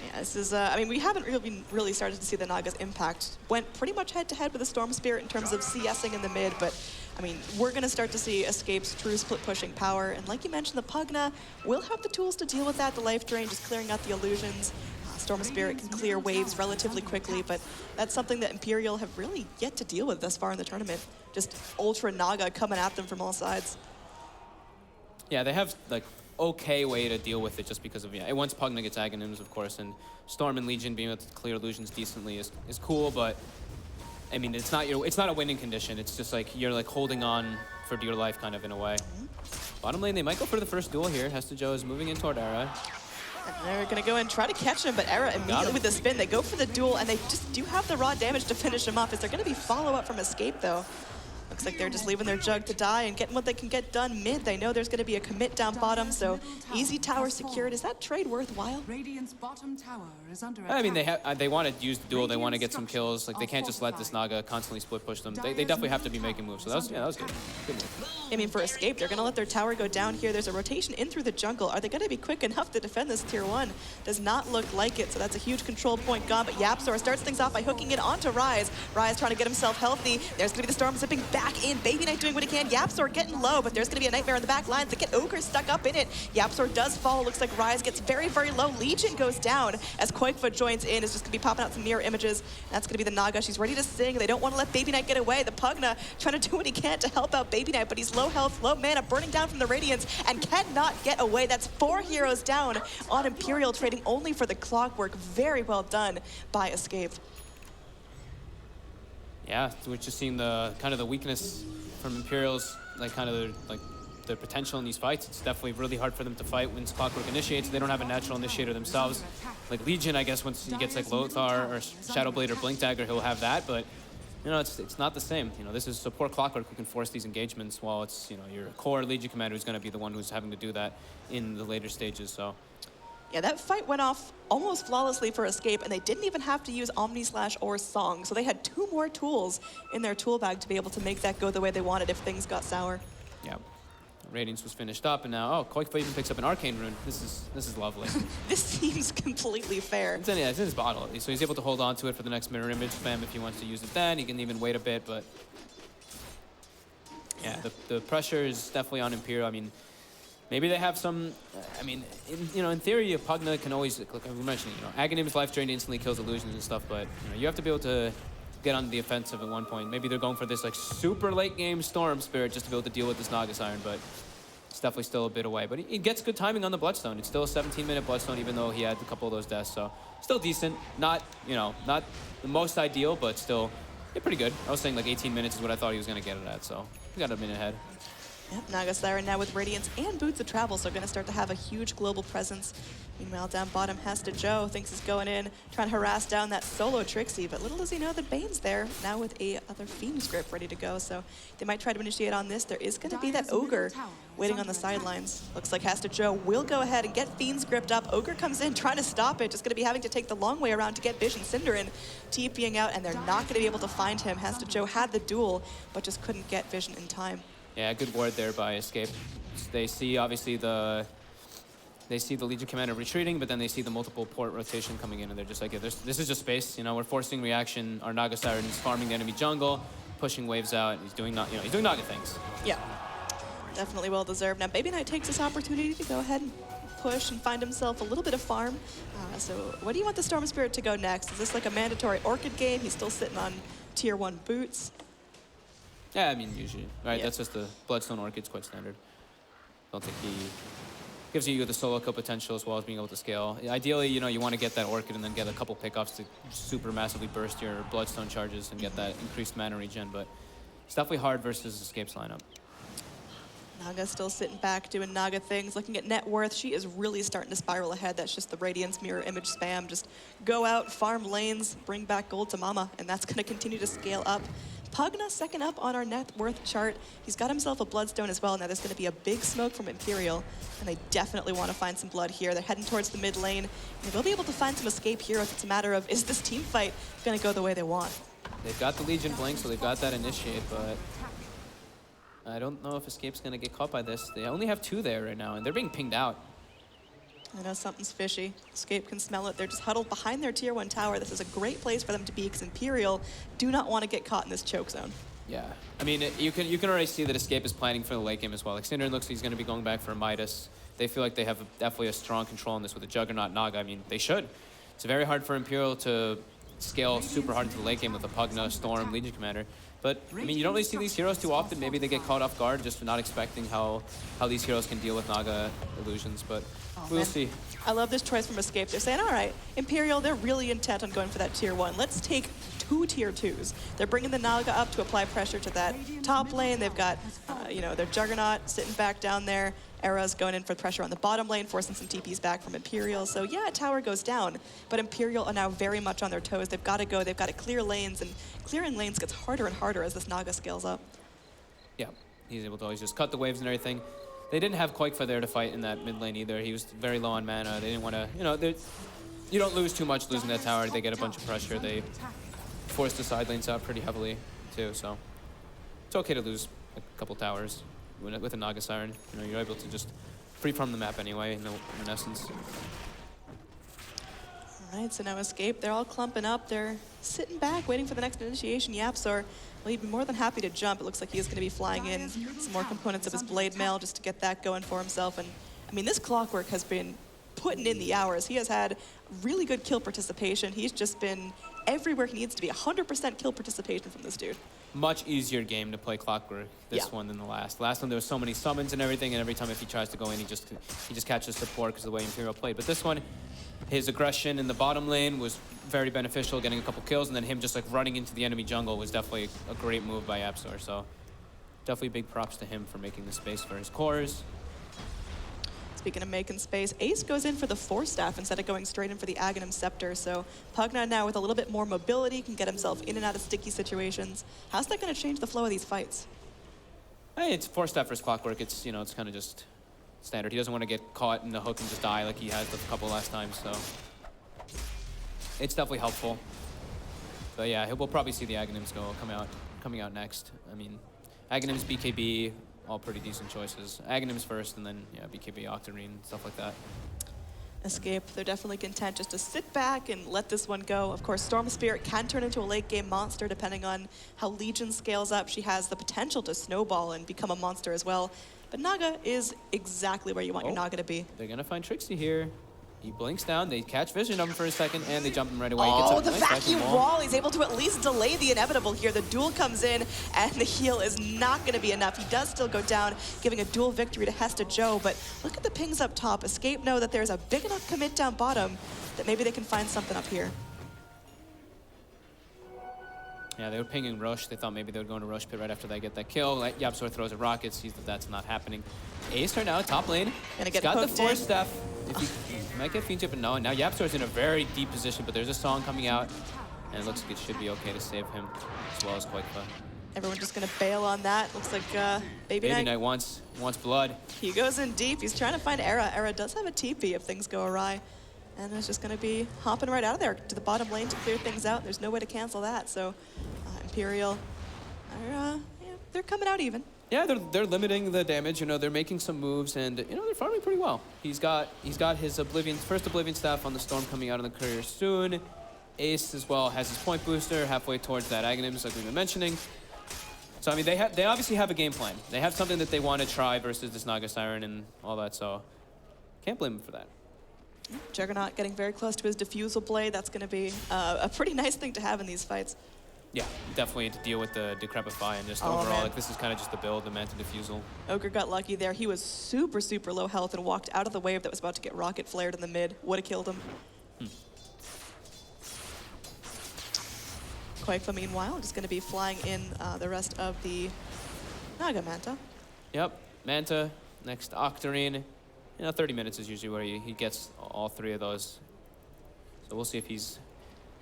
Yeah, this is, I mean, we haven't really started to see the Naga's impact. Went pretty much head-to-head with the Storm Spirit in terms of CSing in the mid, but I mean, we're going to start to see Escape's true split-pushing power. And like you mentioned, the Pugna will have the tools to deal with that, the life drain, just clearing out the illusions. Storm Spirit can clear waves relatively quickly, but that's something that Imperial have really yet to deal with thus far in the tournament. Just Ultra Naga coming at them from all sides. Yeah, they have, like, okay way to deal with it just because of, yeah, once Pugna gets Aghanims, of course, and Storm and Legion being able to clear illusions decently is cool, but I mean, it's not a winning condition. It's just like you're like holding on for dear life kind of in a way. Bottom lane, they might go for the first duel here. Hesta Joe is moving in toward Era. And they're going to go and try to catch him, but Era immediately with the spin. They go for the duel, and they just do have the raw damage to finish him off. Is there going to be follow-up from Escape, though? Looks like they're just leaving their Jug to die and getting what they can get done mid. They know there's going to be a commit down bottom, so easy tower secured. Is that trade worthwhile? Radiant's bottom tower is under I mean, they want to use the duel. They want to get some kills. Like, they can't just let this Naga constantly split push them. They definitely have to be making moves. So that was good. Good move. I mean, for Escape, they're going to let their tower go down here. There's a rotation in through the jungle. Are they going to be quick enough to defend this tier 1? Does not look like it, so that's a huge control point gone. But YapzOr starts things off by hooking it onto Ryze. Ryze trying to get himself healthy. There's going to be the Storm zipping back in. Baby Knight doing what he can. YapzOr getting low, but there's going to be a Nightmare in the back lines. They get Ogre stuck up in it. YapzOr does fall. Looks like Ryze gets very, very low. Legion goes down as Quakefa joins in. Is just going to be popping out some mirror images. That's going to be the Naga. She's ready to sing. They don't want to let Baby Knight get away. The Pugna trying to do what he can to help out Baby Knight, but he's low health, low mana, burning down from the Radiance and cannot get away. That's 4 heroes down on Imperial, trading only for the Clockwork. Very well done by Escape. Yeah, so we're just seeing the kind of the weakness from Imperial's, like kind of their potential in these fights. It's definitely really hard for them to fight when Clockwork initiates. They don't have a natural initiator themselves. Like Legion, I guess once he gets like Lothar or Shadowblade or Blink Dagger, he'll have that, but you know, it's not the same. You know, this is support Clockwork who can force these engagements, while it's, you know, your core Legion commander who's going to be the one who's having to do that in the later stages. So yeah, that fight went off almost flawlessly for Escape, and they didn't even have to use Omni/Slash or Song, so they had 2 more tools in their tool bag to be able to make that go the way they wanted if things got sour. yeah, Radiance was finished up, and now Quakefa even picks up an Arcane Rune. This is lovely. This seems completely fair. It's in his bottle at least, so he's able to hold on to it for the next mirror image spam if he wants to use it. Then he can even wait a bit, but yeah, the pressure is definitely on Imperial. I mean, maybe they have some, I mean, in theory, a Pugna can always, like we mentioned, you know, Aghanim's life drain instantly kills illusions and stuff, but you know, you have to be able to get on the offensive at one point. Maybe they're going for this like super late game Storm Spirit just to be able to deal with this Naga Siren, but it's definitely still a bit away. But he gets good timing on the Bloodstone. It's still a 17-minute Bloodstone, even though he had a couple of those deaths, so still decent. Not, you know, not the most ideal, but still pretty good. I was saying like 18 minutes is what I thought he was going to get it at, so he got a minute ahead. Yep, Naga Siren now with Radiance and Boots of Travel, so going to start to have a huge global presence. Meanwhile, down bottom, Hesta Joe thinks he's going in, trying to harass down that solo Trixie, but little does he know that Bane's there, now with a other Fiend's Grip ready to go, so they might try to initiate on this. There is going to be that Ogre waiting on the sidelines. Looks like Hesta Joe will go ahead and get Fiend's Gripped up. Ogre comes in, trying to stop it, just going to be having to take the long way around to get Vision Cinderin TPing out, and they're not going to be able to find him. Hesta Joe had the duel, but just couldn't get Vision in time. Yeah, good ward there by Escape. They see, obviously, the Legion Commander retreating, but then they see the multiple port rotation coming in, and they're just like, yeah, this is just space. You know, we're forcing reaction. Our Naga Siren is farming the enemy jungle, pushing waves out. He's doing, he's doing Naga things. Yeah, definitely well deserved. Now, Baby Knight takes this opportunity to go ahead and push and find himself a little bit of farm. So what do you want the Storm Spirit to go next? Is this like a mandatory Orchid game? He's still sitting on tier 1 boots. Yeah, I mean, usually, right? Yeah. That's just the Bloodstone Orchid's quite standard. Don't think he gives you the solo kill potential as well as being able to scale. Ideally, you know, you want to get that Orchid and then get a couple pickoffs to super massively burst your Bloodstone charges and get that increased mana regen, but it's definitely hard versus Escape's lineup. Naga still sitting back doing Naga things. Looking at net worth, she is really starting to spiral ahead. That's just the Radiance mirror image spam. Just go out, farm lanes, bring back gold to mama, and that's going to continue to scale up. Pugna second up on our net worth chart. He's got himself a Bloodstone as well. Now there's going to be a big smoke from Imperial, and they definitely want to find some blood here. They're heading towards the mid lane, and they'll be able to find some escape heroes. It's a matter of, is this team fight going to go the way they want? They've got the Legion Blink, so they've got that initiate, but I don't know if Escape's going to get caught by this. They only have 2 there right now, and they're being pinged out. I know something's fishy. Escape can smell it. They're just huddled behind their tier 1 tower. This is a great place for them to be because Imperial do not want to get caught in this choke zone. Yeah, I mean, you can already see that Escape is planning for the late game as well. Like, Synderen looks like he's going to be going back for a Midas. They feel like they have definitely a strong control on this with a Juggernaut Naga. I mean, they should. It's very hard for Imperial to scale super hard into the late game with a Pugna, Storm, Legion Commander. But, I mean, you don't really see these heroes too often. Maybe they get caught off guard just for not expecting how these heroes can deal with Naga illusions, but we'll see. I love this choice from Escape. They're saying, all right, Imperial, they're really intent on going for that tier 1. Let's take 2 tier 2s. They're bringing the Naga up to apply pressure to that top lane. They've got, you know, their Juggernaut sitting back down there. Era's going in for pressure on the bottom lane, forcing some TPs back from Imperial. So yeah, tower goes down, but Imperial are now very much on their toes. They've got to go, they've got to clear lanes, and clearing lanes gets harder and harder as this Naga scales up. Yeah, he's able to always just cut the waves and everything. They didn't have Quake for there to fight in that mid lane either. He was very low on mana. They didn't want to, you know, you don't lose too much losing that tower. They get a bunch of pressure. They force the side lanes out pretty heavily too, so it's okay to lose a couple towers with a Naga Siren. You know, you're able to just free farm the map anyway, in essence. All right, so now Escape, they're all clumping up. They're sitting back, waiting for the next initiation. YapzOr, well, he'd be more than happy to jump. It looks like he is going to be flying in some more components of his Blade Mail just to get that going for himself. And, I mean, this Clockwork has been putting in the hours. He has had really good kill participation. He's just been everywhere he needs to be. 100% kill participation from this dude. Much easier game to play Clockwork this one than the last. Last one there was so many summons and everything, and every time if he tries to go in, he just catches support because of the way Imperial played. But this one, his aggression in the bottom lane was very beneficial, getting a couple kills, and then him just like running into the enemy jungle was definitely a great move by YapzOr. So definitely big props to him for making the space for his cores. Speaking of making space, Ace goes in for the Force Staff instead of going straight in for the Aghanim Scepter. So Pugna now with a little bit more mobility can get himself in and out of sticky situations. How's that going to change the flow of these fights? Hey, it's Force Staff versus Clockwork. It's, you know, it's kind of just standard. He doesn't want to get caught in the hook and just die like he has a couple last times, so it's definitely helpful. But yeah, we'll probably see the Aghanims coming out next. I mean, Aghanims, BKB, all pretty decent choices. Aghanims first, and then yeah, BKB, Octarine, stuff like that. Escape, they're definitely content just to sit back and let this one go. Of course, Storm Spirit can turn into a late game monster depending on how Legion scales up. She has the potential to snowball and become a monster as well. But Naga is exactly where you want your Naga to be. They're gonna find Trixie here. He blinks down, they catch vision of him for a second, and they jump him right away. Oh, the vacuum wall. He's able to at least delay the inevitable here. The duel comes in, and the heal is not going to be enough. He does still go down, giving a duel victory to Hesta Joe, but look at the pings up top. Escape know that there's a big enough commit down bottom that maybe they can find something up here. Yeah, they were pinging Rush. They thought maybe they would go into Rush Pit right after they get that kill. YapzOr throws a rocket, sees that that's not happening. Ace right now, top lane. Gonna get got the hooked Force in. Staff. If he might get Fiend Tip, but no. Now YapzOr's in a very deep position, but there's a song coming out, and it looks like it should be okay to save him, as well as Quakefla. Everyone just gonna bail on that. Looks like Baby Knight Knight wants blood. He goes in deep. He's trying to find Era. Era does have a TP if things go awry. And it's just gonna be hopping right out of there to the bottom lane to clear things out. There's no way to cancel that. So Imperial are, yeah, they're coming out even. Yeah, they're limiting the damage. You know, they're making some moves, and you know they're farming pretty well. He's got his first Oblivion staff on the Storm coming out in the career soon. Ace as well has his point booster halfway towards that Aghanims, like we've been mentioning. So I mean, they obviously have a game plan. They have something that they want to try versus this Naga Siren and all that. So can't blame them for that. Juggernaut getting very close to his diffusal blade. That's going to be a pretty nice thing to have in these fights. Yeah, definitely to deal with the Decrepify and just overall, like this is kind of just the build, the Manta Diffusal. Ogre got lucky there. He was super, super low health and walked out of the wave that was about to get rocket flared in the mid. Would have killed him. Quakefa, meanwhile, just going to be flying in the rest of the Naga Manta. Yep, Manta, next Octarine. You know, 30 minutes is usually where he gets all three of those. So we'll see if he's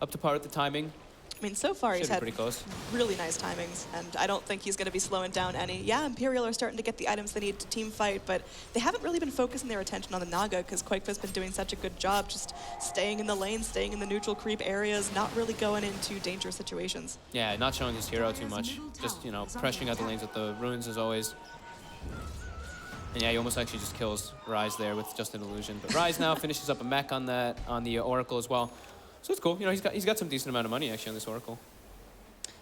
up to par with the timing. I mean, so far he's had pretty close. Really nice timings, and I don't think he's going to be slowing down any. Yeah, Imperial are starting to get the items they need to team fight, but they haven't really been focusing their attention on the Naga because Quakefa's been doing such a good job just staying in the lane, staying in the neutral creep areas, not really going into dangerous situations. Yeah, not showing his hero too much. Just, you know, pressuring out the lanes with the runes as always. And yeah, he almost actually just kills Ryze there with just an illusion. But Ryze now finishes up a mech on the Oracle as well. So it's cool. You know, he's got some decent amount of money actually on this Oracle.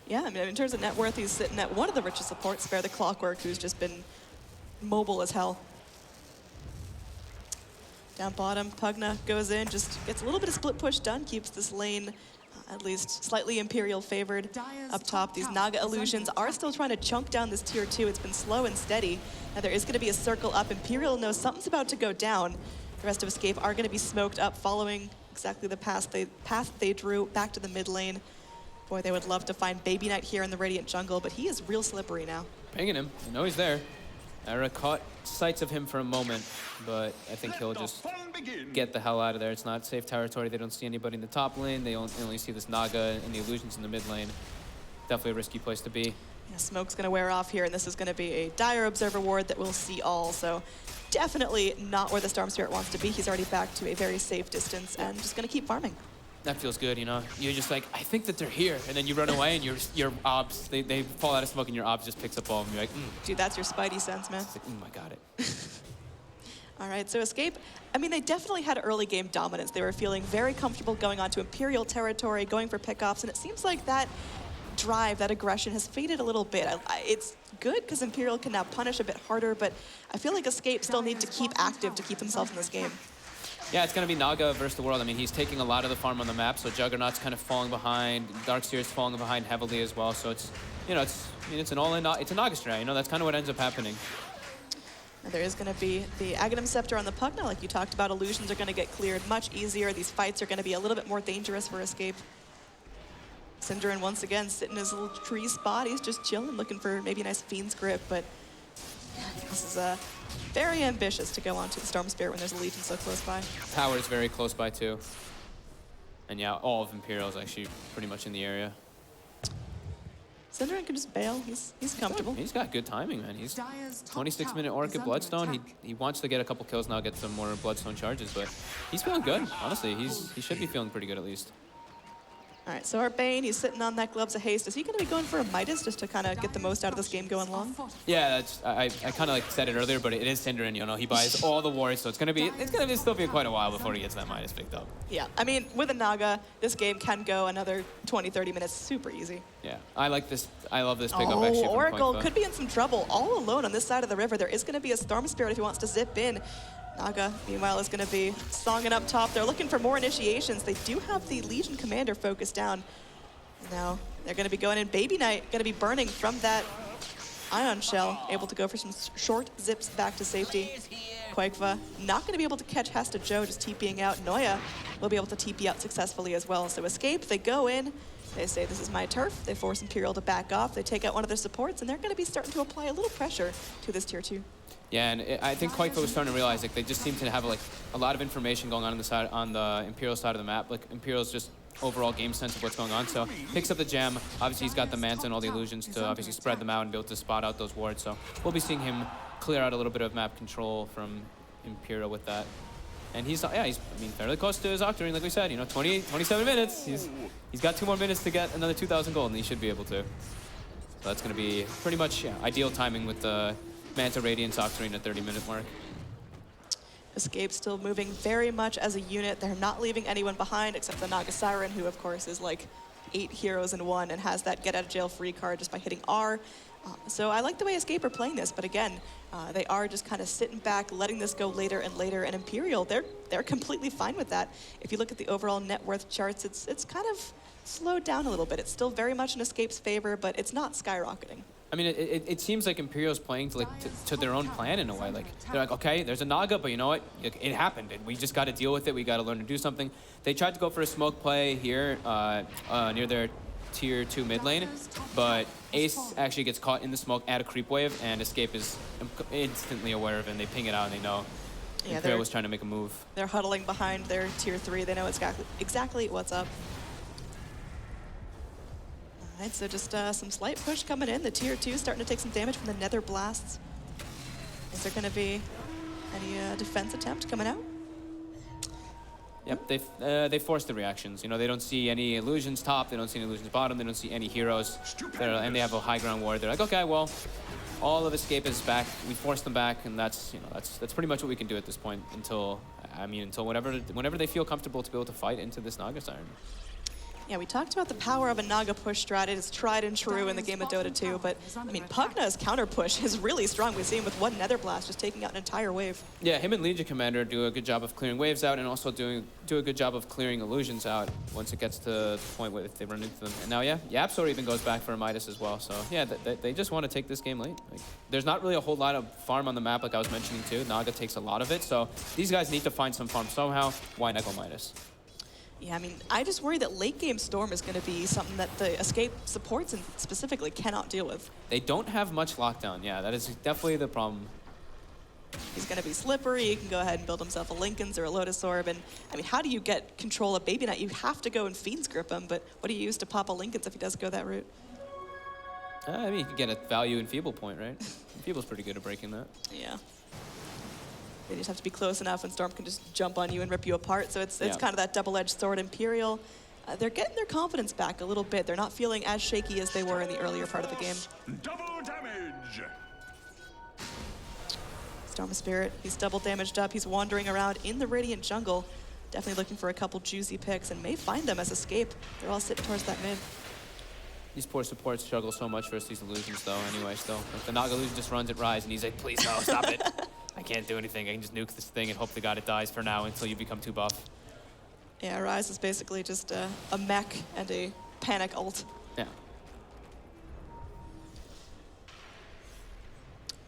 Yeah, I mean, in terms of net worth, he's sitting at one of the richest supports, Spare the Clockwork, who's just been mobile as hell. Down bottom, Pugna goes in, just gets a little bit of split push done, keeps this lane at least slightly Imperial favored. Up top, these Naga illusions are still trying to chunk down this tier 2. It's been slow and steady. Now there is going to be a circle up. Imperial knows something's about to go down. The rest of Escape are going to be smoked up, following exactly the path they drew back to the mid lane. Boy, they would love to find Baby Knight here in the Radiant jungle, but he is real slippery now. Pinging him. You know he's there. Era caught sights of him for a moment, but I think he'll just get the hell out of there. It's not safe territory. They don't see anybody in the top lane. They only see this Naga and the illusions in the mid lane. Definitely a risky place to be. Yeah, smoke's going to wear off here, and this is going to be a dire Observer ward that we'll see all. So definitely not where the Storm Spirit wants to be. He's already back to a very safe distance and just going to keep farming. That feels good, you know? You're just like, I think that they're here. And then you run away and your obs, they fall out of smoke and your obs just picks up all of them. You're like, Dude, that's your Spidey sense, man. It's like, I got it. All right, so Escape, I mean, they definitely had early game dominance. They were feeling very comfortable going onto Imperial territory, going for pickoffs, and it seems like that drive, that aggression has faded a little bit. It's good because Imperial can now punish a bit harder, but I feel like Escape still need to keep active to keep themselves in this game. Yeah, it's going to be Naga versus the world. I mean, he's taking a lot of the farm on the map, so Juggernaut's kind of falling behind. Darkseer's falling behind heavily as well, so it's, you know, it's an all-in, it's a Naga strat, you know, that's kind of what ends up happening. Now, there is going to be the Aghanim Scepter on the Pugna, like you talked about. Illusions are going to get cleared much easier. These fights are going to be a little bit more dangerous for Escape. Synderen once again sitting in his little tree spot. He's just chilling, looking for maybe a nice Fiend's Grip, but yeah, this is very ambitious to go onto the Storm Spirit when there's a Legion so close by. Tower is very close by too. And yeah, all of Imperial is actually pretty much in the area. Synderen can just bail. He's comfortable. He's got good timing, man. He's 26-minute Orchid Bloodstone. He wants to get a couple kills now, get some more Bloodstone charges, but he's feeling good. Honestly, he should be feeling pretty good at least. All right, so our Bane, he's sitting on that Gloves of Haste. Is he going to be going for a Midas just to kind of get the most out of this game going long? Yeah, I kind of like said it earlier, but it is Synderen, you know. He buys all the wards, so it's gonna still be quite a while before he gets that Midas picked up. Yeah, I mean, with a Naga, this game can go another 20, 30 minutes super easy. Yeah, I like this. I love this pickup actually. Oracle could be in some trouble all alone on this side of the river. There is going to be a Storm Spirit if he wants to zip in. Naga, meanwhile, is going to be songing up top. They're looking for more initiations. They do have the Legion Commander focused down. Now, they're going to be going in. Baby Knight going to be burning from that Ion Shell, able to go for some short zips back to safety. Quakefa not going to be able to catch Hasta Joe, just TPing out. Noya will be able to TP out successfully as well. So Escape, they go in. They say, this is my turf. They force Imperial to back off. They take out one of their supports, and they're going to be starting to apply a little pressure to this tier 2. Yeah, and I think Quakefa was starting to realize like they just seem to have like a lot of information going on the Imperial side of the map. Like Imperial's just overall game sense of what's going on. So picks up the gem. Obviously he's got the Manta and all the illusions to obviously spread them out and be able to spot out those wards. So we'll be seeing him clear out a little bit of map control from Imperial with that. And he's fairly close to his Octarine, like we said, you know, 27 minutes. He's got 2 more minutes to get another 2,000 gold, and he should be able to. So that's going to be pretty much ideal timing with the Manta Radiance Octarine at 30-minute mark. Escape still moving very much as a unit. They're not leaving anyone behind except the Naga Siren, who of course is like 8 heroes in one and has that get out of jail free card just by hitting R. So I like the way Escape are playing this, but again, they are just kind of sitting back, letting this go later and later. And Imperial, they're completely fine with that. If you look at the overall net worth charts, it's kind of slowed down a little bit. It's still very much in Escape's favor, but it's not skyrocketing. I mean, it seems like Imperial's playing to their own plan in a way. Like, they're like, okay, there's a Naga, but you know what? It happened, and we just got to deal with it. We got to learn to do something. They tried to go for a smoke play here near their tier 2 mid lane, but Ace actually gets caught in the smoke at a creep wave, and Escape is instantly aware of it, and they ping it out, and they know Imperial was trying to make a move. They're huddling behind their tier 3. They know exactly what's up. All right, so just some slight push coming in. The tier 2 starting to take some damage from the Nether Blasts. Is there going to be any defense attempt coming out? Yep, they force the reactions. You know, they don't see any illusions top, they don't see any illusions bottom, they don't see any heroes, and they have a high ground ward. They're like, okay, well, all of Escape is back. We force them back, and that's pretty much what we can do at this point until whenever they feel comfortable to be able to fight into this Naga Siren. Yeah, we talked about the power of a Naga push strat. It is tried and true in the game of Dota 2, but I mean, Pugna's counter push is really strong. We see him with one Nether Blast just taking out an entire wave. Yeah, him and Legion Commander do a good job of clearing waves out and also do a good job of clearing illusions out once it gets to the point where if they run into them. And now, yeah, Yapsor even goes back for a Midas as well. So, yeah, they just want to take this game late. Like, there's not really a whole lot of farm on the map, like I was mentioning too. Naga takes a lot of it, so these guys need to find some farm somehow. Why not go Midas? Yeah, I mean, I just worry that late game Storm is going to be something that the Escape supports and specifically cannot deal with. They don't have much lockdown. Yeah, that is definitely the problem. He's going to be slippery. He can go ahead and build himself a Linken's or a Lotus Orb. And I mean, how do you get control of Baby Knight? You have to go and Fiend's Grip him, but what do you use to pop a Linken's if he does go that route? I mean, you can get a value in Feeble Point, right? Feeble's pretty good at breaking that. Yeah. They just have to be close enough, and Storm can just jump on you and rip you apart. So it's kind of that double-edged sword. Imperial, they're getting their confidence back a little bit. They're not feeling as shaky as they were in the earlier part of the game. Double damage. Storm Spirit, he's double damaged up. He's wandering around in the Radiant jungle, definitely looking for a couple juicy picks, and may find them as Escape. They're all sitting towards that mid. These poor supports struggle so much versus these illusions, though. Anyway, still, like, the Naga illusion just runs at Rise, and he's like, "Please no, stop it! I can't do anything. I can just nuke this thing and hope to God it dies for now until you become too buff." Yeah, Rise is basically just a mech and a panic ult. Yeah.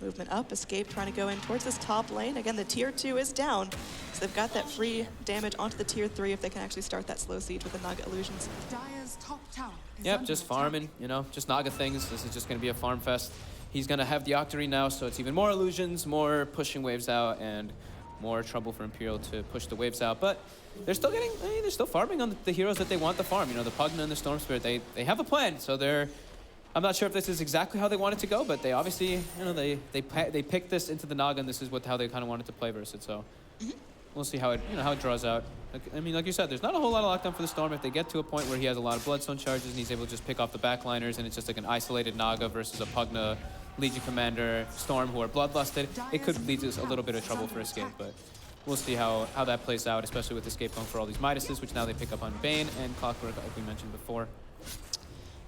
Movement up, Escape trying to go in towards this top lane. Again, the tier 2 is down, so they've got that free damage onto the tier 3 if they can actually start that slow siege with the Naga illusions. Dire's top tower is Yep, under just attack. farming, you know, just Naga things. This is just going to be a farm fest. He's going to have the Octarine now, so it's even more illusions, more pushing waves out, and more trouble for Imperial to push the waves out. But they're still getting, they're still farming on the heroes that they want to farm. You know, the Pugna and the Storm Spirit, they have a plan, so they're... I'm not sure if this is exactly how they want it to go, but they obviously, you know, they picked this into the Naga, and this is how they kind of wanted to play versus it. So we'll see how it draws out. Like, I mean, like you said, there's not a whole lot of lockdown for the Storm. If they get to a point where he has a lot of Bloodstone charges and he's able to just pick off the backliners, and it's just like an isolated Naga versus a Pugna, Legion Commander, Storm who are bloodlusted, it could lead to a little bit of trouble for Escape. But we'll see how that plays out, especially with Escape going for all these Midases, which now they pick up on Bane and Clockwork, like we mentioned before.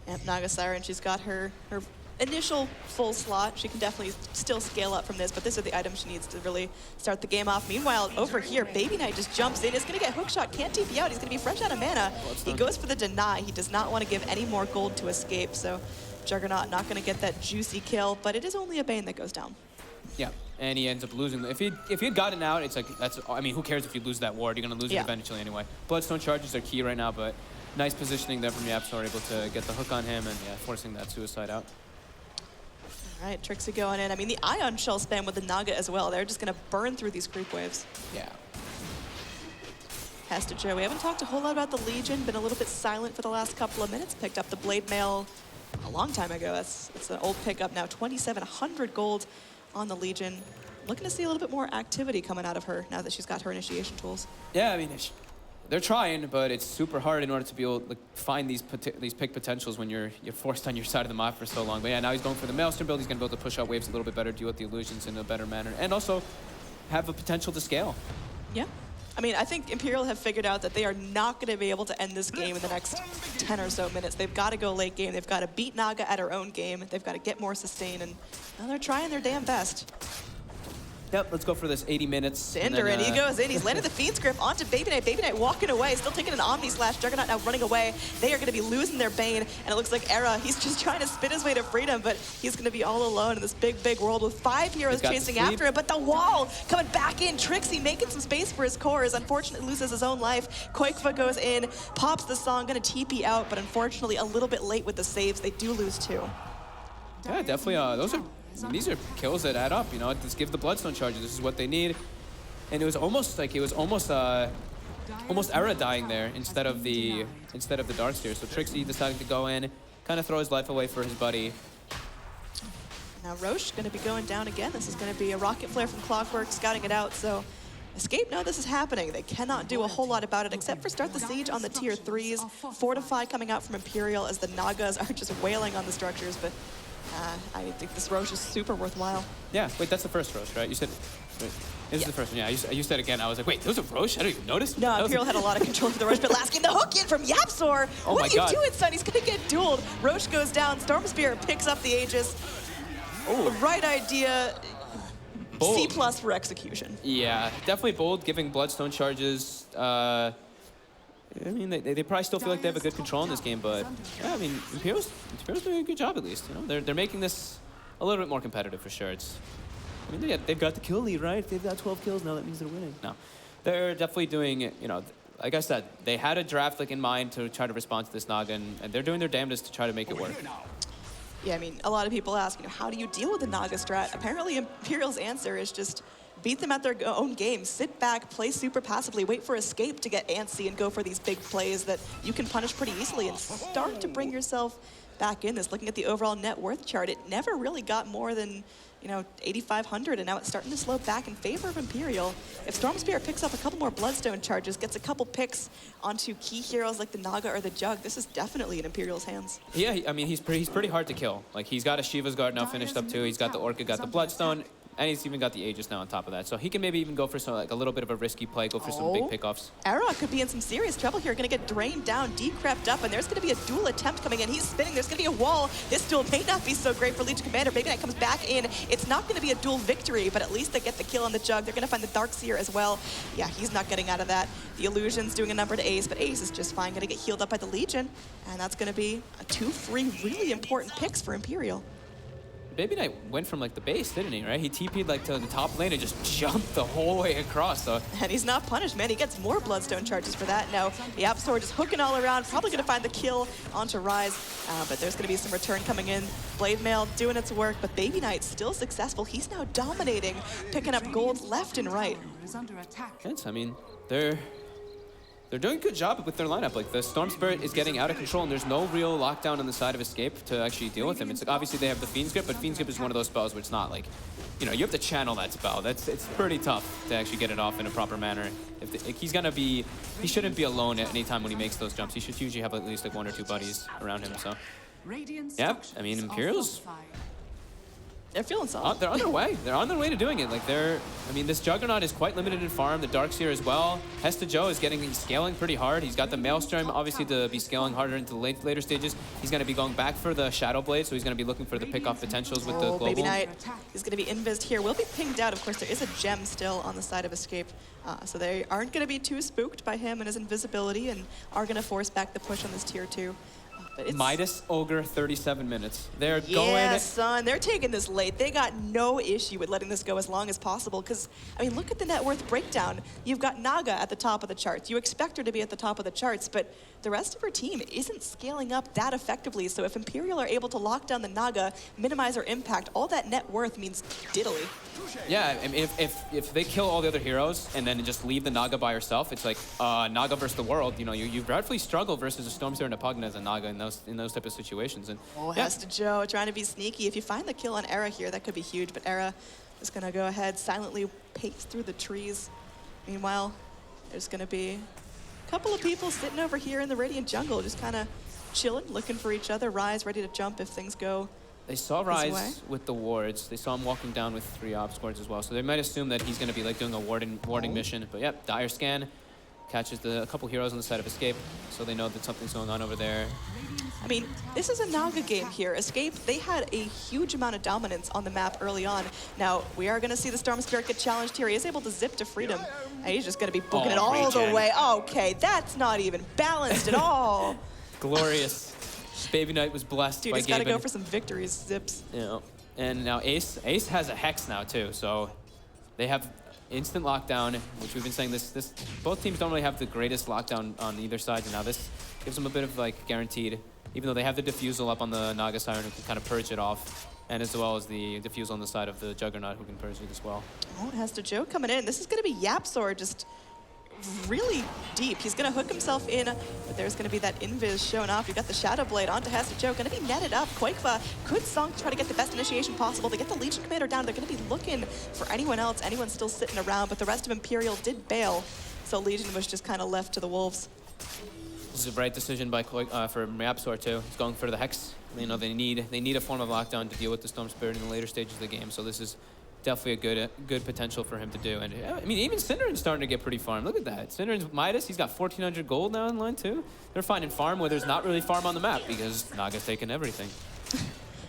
And Naga Siren, she's got her initial full slot. She can definitely still scale up from this, but these are the items she needs to really start the game off. Meanwhile, over here, Baby Knight just jumps in. It's going to get hookshot, can't TP out. He's going to be fresh out of mana. He goes for the deny. He does not want to give any more gold to Escape, so Juggernaut not going to get that juicy kill, but it is only a Bane that goes down. Yeah, and he ends up losing. If he had gotten out, it's like, I mean, who cares if you lose that ward? You're going to lose it eventually anyway. Bloodstone charges are key right now, but nice positioning there from Yapsor, able to get the hook on him and forcing that suicide out. All right, Trixie going in. I mean, the Ion Shell spam with the Naga as well. They're just going to burn through these creep waves. Yeah. Hesta Joe, we haven't talked a whole lot about the Legion, been a little bit silent for the last couple of minutes. Picked up the Blade Mail a long time ago. It's an old pickup now, 2,700 gold on the Legion. Looking to see a little bit more activity coming out of her now that she's got her initiation tools. Yeah, I mean, they're trying, but it's super hard in order to be able to find these pick potentials when you're forced on your side of the map for so long. But yeah, now he's going for the Maelstrom build. He's going to be able to push out waves a little bit better, deal with the illusions in a better manner, and also have a potential to scale. Yeah. I mean, I think Imperial have figured out that they are not going to be able to end this game in the next 10 or so minutes. They've got to go late game. They've got to beat Naga at her own game. They've got to get more sustain, and well, they're trying their damn best. Yep, let's go for this 80 minutes. Cinder, and he goes in. He's landed the Fiend's Grip onto Baby Knight. Baby Knight walking away, still taking an Omni Slash. Juggernaut now running away. They are going to be losing their Bane, and it looks like Era, he's just trying to spin his way to freedom, but he's going to be all alone in this big, big world with 5 heroes chasing after him. But the wall coming back in. Trixie making some space for his cores. Unfortunately, loses his own life. Koikva goes in, pops the song, going to TP out, but unfortunately a little bit late with the saves. They do lose 2. Yeah, definitely. These are kills that add up, you know. Just give the Bloodstone charges. This is what they need. And it was almost Era dying there instead of the Darkseer. So Trixie deciding to go in, kind of throw his life away for his buddy. Now Roche going to be going down again. This is going to be a Rocket Flare from Clockwork, scouting it out. So Escape know this is happening. They cannot do a whole lot about it except for start the siege on the tier 3s. Fortify coming out from Imperial as the Nagas are just wailing on the structures, but I think this Roche is super worthwhile. Yeah, wait, that's the first Roche, right? You said, wait, this is the first one. Yeah, you said again. I was like, wait, there was a Roche? I didn't even notice. No, Imperial had a lot of control of the Roche, but last game, the hook in from Yapzor. Oh what my are you God. doing, son? He's going to get dueled. Roche goes down. Storm Spirit picks up the Aegis. Oh. Right idea. Bold. C+ for execution. Yeah, definitely bold, giving Bloodstone charges. I mean, they probably still feel like they have a good control in this game, but yeah, I mean, Imperial's doing a good job at least. You know, they're making this a little bit more competitive for sure. I mean, they've got the kill lead, right? If they've got 12 kills now, that means they're winning. No, they're definitely doing, you know, like I said, they had a draft in mind to try to respond to this Naga, and they're doing their damnedest to try to make it work. Yeah, I mean, a lot of people ask, you know, how do you deal with the Naga strat? Apparently, Imperial's answer is just beat them at their own game. Sit back, play super passively, wait for Escape to get antsy and go for these big plays that you can punish pretty easily and start to bring yourself back in this. Looking at the overall net worth chart, it never really got more than, you know, 8,500, and now it's starting to slow back in favor of Imperial. If Storm Spirit picks up a couple more Bloodstone charges, gets a couple picks onto key heroes like the Naga or the Jug, this is definitely in Imperial's hands. Yeah, I mean, he's pretty hard to kill. Like, he's got a Shiva's Guard now finished up too. He's got the Orca, got the Bloodstone, and he's even got the Aegis now on top of that. So he can maybe even go for some, like, a little bit of a risky play, go for some big pickoffs. Era could be in some serious trouble here. Gonna get drained down, decrept up, and there's gonna be a duel attempt coming in. He's spinning, there's gonna be a wall. This duel may not be so great for Legion Commander. Baby Knight comes back in. It's not gonna be a duel victory, but at least they get the kill on the Jug. They're gonna find the Darkseer as well. Yeah, he's not getting out of that. The Illusion's doing a number to Ace, but Ace is just fine. Gonna get healed up by the Legion, and that's gonna be a 2-3 really important picks for Imperial. Baby Knight went from, like, the base, didn't he, right? He TP'd, like, to the top lane and just jumped the whole way across, so. And he's not punished, man. He gets more Bloodstone charges for that. Now, the Yapzor just hooking all around, probably going to find the kill onto Rise, but there's going to be some return coming in. Blade Mail doing its work, but Baby Knight still successful. He's now dominating, picking up gold left and right. I mean, they're doing a good job with their lineup. Like, the Storm Spirit is getting out of control, and there's no real lockdown on the side of Escape to actually deal with him. It's like, obviously they have the Fiend's Grip, but Fiend's Grip is one of those spells where it's not like, you know, you have to channel that spell. It's pretty tough to actually get it off in a proper manner. He shouldn't be alone at any time when he makes those jumps. He should usually have at least like 1 or 2 buddies around him. So, yeah, I mean, Imperial's. They're feeling solid. They're on their way. They're on their way to doing it. Like, I mean, this Juggernaut is quite limited in farm. The Darkseer as well. Hesta Joe is scaling pretty hard. He's got the Maelstrom, obviously, to be scaling harder into the later stages. He's going to be going back for the Shadow Blade, so he's going to be looking for the pick-off potentials with the global. Baby Knight is going to be invised here. Will be pinged out. Of course, there is a gem still on the side of Escape, so they aren't going to be too spooked by him and his invisibility, and are going to force back the push on this tier 2. Midas Ogre, 37 minutes. They're going. Yeah, son, they're taking this late. They got no issue with letting this go as long as possible because, I mean, look at the net worth breakdown. You've got Naga at the top of the charts. You expect her to be at the top of the charts, but the rest of her team isn't scaling up that effectively. So if Imperial are able to lock down the Naga, minimize her impact, all that net worth means diddly. Yeah, I mean, if they kill all the other heroes and then just leave the Naga by herself, it's like Naga versus the world. You know, you rightfully struggle versus a Stormseer and a Pugna as a Naga in those type of situations. And Hesta Joe trying to be sneaky. If you find the kill on Era here, that could be huge. But Era is going to go ahead, silently pace through the trees. Meanwhile, there's going to be couple of people sitting over here in the Radiant jungle, just kind of chilling, looking for each other. Rise ready to jump if things go. They saw Rise with the wards. They saw him walking down with 3 obs wards as well. So they might assume that he's going to be like doing a warding mission. But yep, Dire scan catches a couple heroes on the side of Escape. So they know that something's going on over there. I mean, this is a Naga game here. Escape, they had a huge amount of dominance on the map early on. Now, we are going to see the Storm Spirit get challenged here. He is able to zip to freedom. And he's just going to be booking it all the way. Okay, that's not even balanced at all. Glorious. Baby Knight was blessed Dude, by he's got to Gaben. go for some victories, zips. Yeah. And now Ace has a Hex now too, so they have instant lockdown, which we've been saying both teams don't really have the greatest lockdown on either side, and now this gives them a bit of like guaranteed, even though they have the diffusal up on the Naga Siren who can kind of purge it off, and as well as the diffusal on the side of the Juggernaut who can purge it as well. Oh, it has to Joe coming in. This is going to be YapzOr just really deep. He's going to hook himself in, but there's going to be that invis showing off. You got the Shadow Blade onto Hester Joe, going to be netted up. Quakeva could Song to try to get the best initiation possible. They get the Legion Commander down. They're going to be looking for anyone else, anyone still sitting around, but the rest of Imperial did bail, so Legion was just kind of left to the wolves. This is a right decision by for YapzOr too. He's going for the Hex. You know, they need a form of lockdown to deal with the Storm Spirit in the later stages of the game, so this is definitely a good potential for him to do. And I mean, even Synderen's starting to get pretty farm. Look at that. Synderen's Midas, he's got 1,400 gold now in line too. They're finding farm where there's not really farm on the map because Naga's taking everything.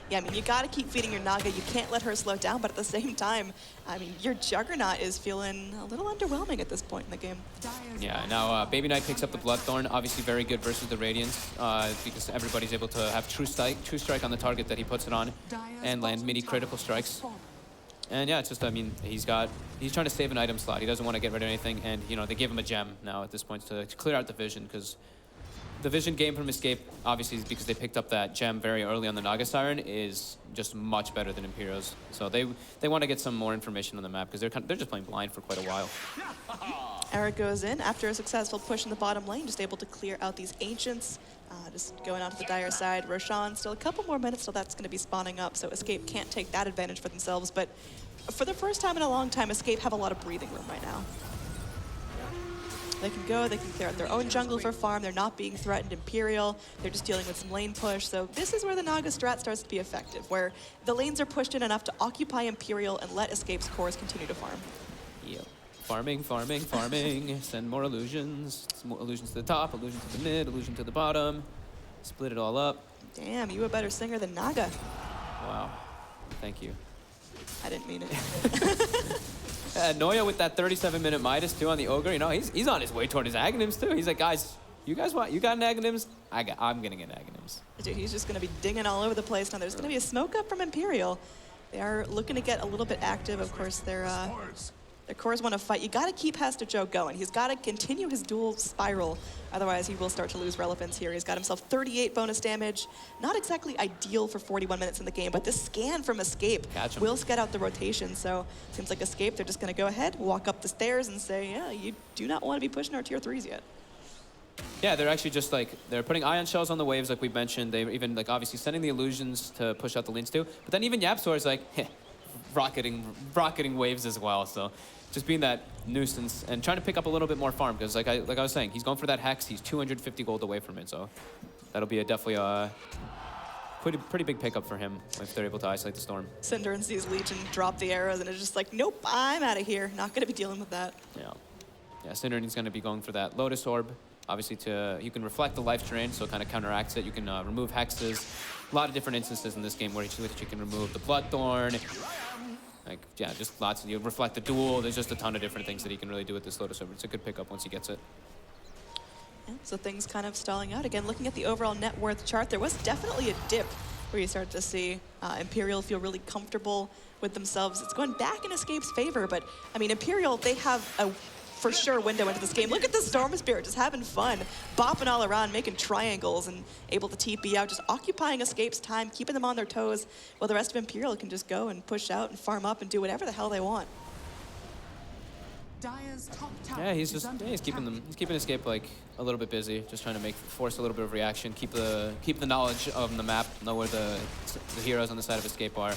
Yeah, I mean, you got to keep feeding your Naga. You can't let her slow down, but at the same time, I mean, your Juggernaut is feeling a little underwhelming at this point in the game. Yeah, now Baby Knight picks up the Bloodthorn, obviously very good versus the Radiance, because everybody's able to have true strike on the target that he puts it on and land midi critical strikes. And yeah, it's just, I mean, he's trying to save an item slot. He doesn't want to get rid of anything, and you know, they give him a gem now at this point to clear out the vision, because the vision game from Escape, obviously because they picked up that gem very early on the Naga Siren, is just much better than Imperial's. So they want to get some more information on the map, because they're just playing blind for quite a while. Eric goes in after a successful push in the bottom lane, just able to clear out these Ancients. Just going out to the Dire side. Roshan, still a couple more minutes till that's going to be spawning up, so Escape can't take that advantage for themselves. But for the first time in a long time, Escape have a lot of breathing room right now. They can go, they can clear out their own jungle for farm. They're not being threatened. Imperial, they're just dealing with some lane push. So this is where the Naga strat starts to be effective, where the lanes are pushed in enough to occupy Imperial and let Escape's cores continue to farm. Yep. Farming, farming, farming. Send more illusions. More illusions to the top, illusion to the mid, illusion to the bottom. Split it all up. Damn, you a better singer than Naga. Wow. Thank you. I didn't mean it. Noya with that 37-minute Midas too on the Ogre. You know, he's on his way toward his Aghanims too. He's like, guys, you got an Aghanims? I'm getting an Aghanims. Dude, he's just going to be dinging all over the place. Now there's going to be a smoke up from Imperial. They are looking to get a little bit active. Of course, their cores want to fight. You got to keep Hester Joe going. He's got to continue his dual spiral. Otherwise, he will start to lose relevance here. He's got himself 38 bonus damage. Not exactly ideal for 41 minutes in the game, but this scan from Escape will scat out the rotation. So seems like Escape, they're just going to go ahead, walk up the stairs and say, yeah, you do not want to be pushing our tier 3s yet. Yeah, they're actually just like, they're putting ion shells on the waves like we mentioned. They're even like obviously sending the illusions to push out the lanes too. But then even YapzOr is like, rocketing waves as well. So just being that nuisance and trying to pick up a little bit more farm, because like I was saying, he's going for that Hex. He's 250 gold away from it, so that'll be definitely a pretty big pickup for him if they're able to isolate the Storm. Synderen sees Legion drop the arrows and is just like, nope, I'm out of here. Not going to be dealing with that. Yeah, Synderen's going to be going for that Lotus Orb. Obviously, you can reflect the life drain, so it kind of counteracts it. You can remove hexes. A lot of different instances in this game where you can remove the Bloodthorn. Like, yeah, just lots of, you reflect the duel. There's just a ton of different things that he can really do with this Lotus Orb. It's a good pickup once he gets it. Yeah, so things kind of stalling out. Again, looking at the overall net worth chart, there was definitely a dip where you start to see Imperial feel really comfortable with themselves. It's going back in Escape's favor, but I mean, Imperial, they have a for sure window into this game. Look at the Storm Spirit just having fun, bopping all around, making triangles and able to TP out, just occupying Escape's time, keeping them on their toes, while the rest of Imperial can just go and push out and farm up and do whatever the hell they want. Dire's top tower Yeah, he's is just under he's keeping attack. them. He's keeping Escape like a little bit busy, just trying to force a little bit of reaction, keep the knowledge of the map, know where the heroes on the side of Escape are.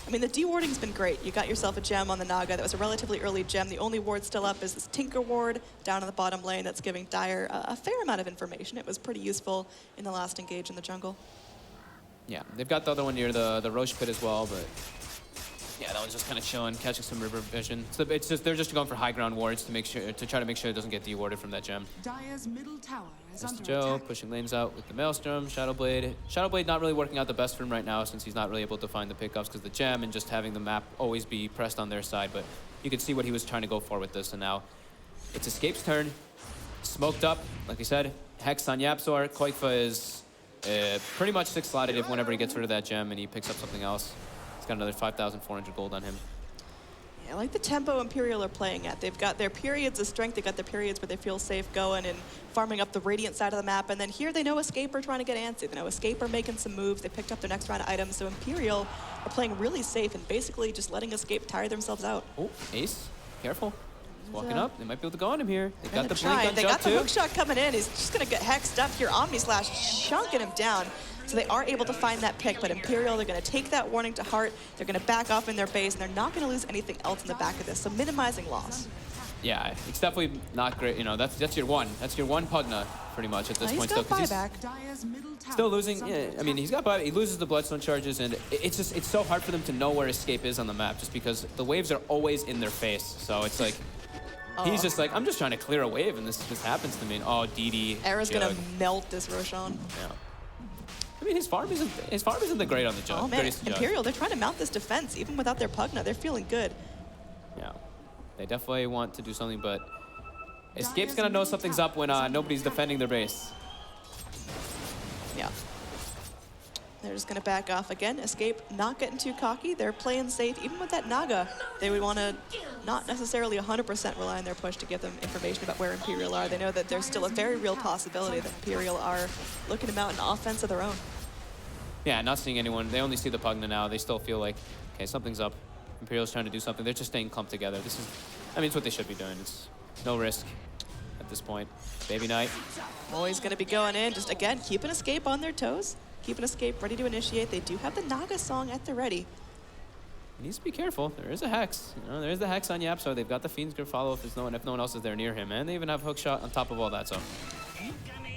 I mean, the de-warding's been great. You got yourself a gem on the Naga. That was a relatively early gem. The only ward still up is this Tinker ward down in the bottom lane that's giving Dire a fair amount of information. It was pretty useful in the last engage in the jungle. Yeah, they've got the other one near the Roche pit as well, but yeah, that one's just kind of chilling, catching some river vision. So it's just they're just going for high ground wards to try to make sure it doesn't get de-warded from that gem. Dire's middle tower is Mr. under Joe attack. pushing lanes out with the Maelstrom, Shadowblade. Shadowblade not really working out the best for him right now since he's not really able to find the pickups because the gem and just having the map always be pressed on their side. But you can see what he was trying to go for with this, and now it's Escape's turn. Smoked up, like I said. Hex on Yapzor. Koikfa is pretty much 6-slotted if whenever he gets rid of that gem and he picks up something else. He's got another 5,400 gold on him. I like the tempo Imperial are playing at. They've got their periods of strength, they've got their periods where they feel safe going and farming up the Radiant side of the map, and then here they know Escape are trying to get antsy. They know Escape are making some moves, they picked up their next round of items, so Imperial are playing really safe and basically just letting Escape tire themselves out. Oh, Ace, careful. He's walking up, they might be able to go on him here. They've got the Trying. blink on They Joe got the too. hook shot coming in, he's just gonna get hexed up here, Omni Slash chunking him down. So they are able to find that pick, but Imperial, they're going to take that warning to heart. They're going to back off in their base, and they're not going to lose anything else in the back of this. So minimizing loss. Yeah, it's definitely not great. You know, that's your one. That's your one Pugna, pretty much, at this point. He's got Still, 'cause buyback. Dire's middle tower still is losing. under Yeah, I mean, attack. he's got buyback. He loses the Bloodstone charges, and it's so hard for them to know where Escape is on the map, just because the waves are always in their face. So it's like, he's just like, I'm just trying to clear a wave, and this happens to me. And, oh, DD. Era's going to melt this Roshan. Yeah. I mean, his farm isn't the great on the jug. Oh man, greatest jug. Imperial, they're trying to mount this defense even without their Pugna. They're feeling good. Yeah, they definitely want to do something, but Escape's gonna know something's up when nobody's defending their base. Yeah. They're just going to back off again. Escape not getting too cocky. They're playing safe. Even with that Naga, they would want to not necessarily 100% rely on their push to give them information about where Imperial are. They know that there's still a very real possibility that Imperial are looking to mount an offense of their own. Yeah, not seeing anyone. They only see the Pugna now. They still feel like, okay, something's up. Imperial's trying to do something. They're just staying clumped together. This is, I mean, it's what they should be doing. It's no risk at this point. Baby Knight. Always going to be going in. Just, again, keeping Escape on their toes. Keeping Escape ready to initiate. They do have the Naga song at the ready. He needs to be careful. There is a Hex. You know, there is the Hex on Yapzor. They've got the Fiend's Grip follow if no one else is there near him. And they even have Hookshot on top of all that, so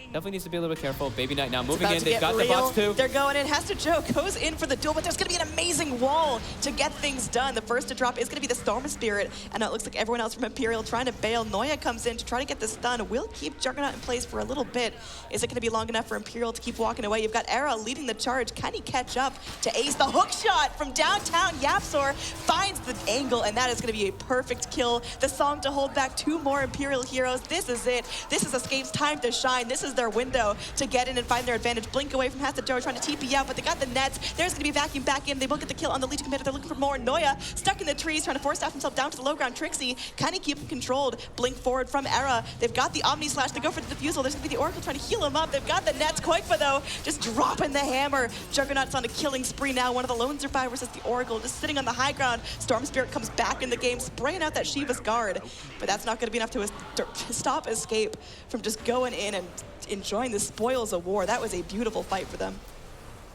definitely needs to be a little bit careful. Baby Knight now moving in. They've got the bots too. They're going in. Hester Joe goes in for the duel, but there's going to be an amazing wall to get things done. The first to drop is going to be the Storm Spirit, and it looks like everyone else from Imperial trying to bail. Noya comes in to try to get the stun. Will keep Juggernaut in place for a little bit. Is it going to be long enough for Imperial to keep walking away? You've got Era leading the charge. Can he catch up to Ace? The hook shot from downtown. Yapzor finds the angle, and that is going to be a perfect kill. The song to hold back 2 more Imperial heroes. This is it. This is Escape's time to shine. This is their window to get in and find their advantage. Blink away from Hasta Joe trying to TP out, but they got the nets. There's going to be vacuum back in. They will get the kill on the Legion Commander. They're looking for more. Noya stuck in the trees trying to force staff himself down to the low ground. Trixie, can he keep him controlled? Blink forward from Era. They've got the Omni Slash. They go for the defusal. There's going to be the Oracle trying to heal him up. They've got the nets. Koikfa though, just dropping the hammer. Juggernaut's on a killing spree now. One of the lone survivors is the Oracle, just sitting on the high ground. Storm Spirit comes back in the game, spraying out that Shiva's guard. But that's not going to be enough to stop Escape from just going in and enjoying the spoils of war. That was a beautiful fight for them.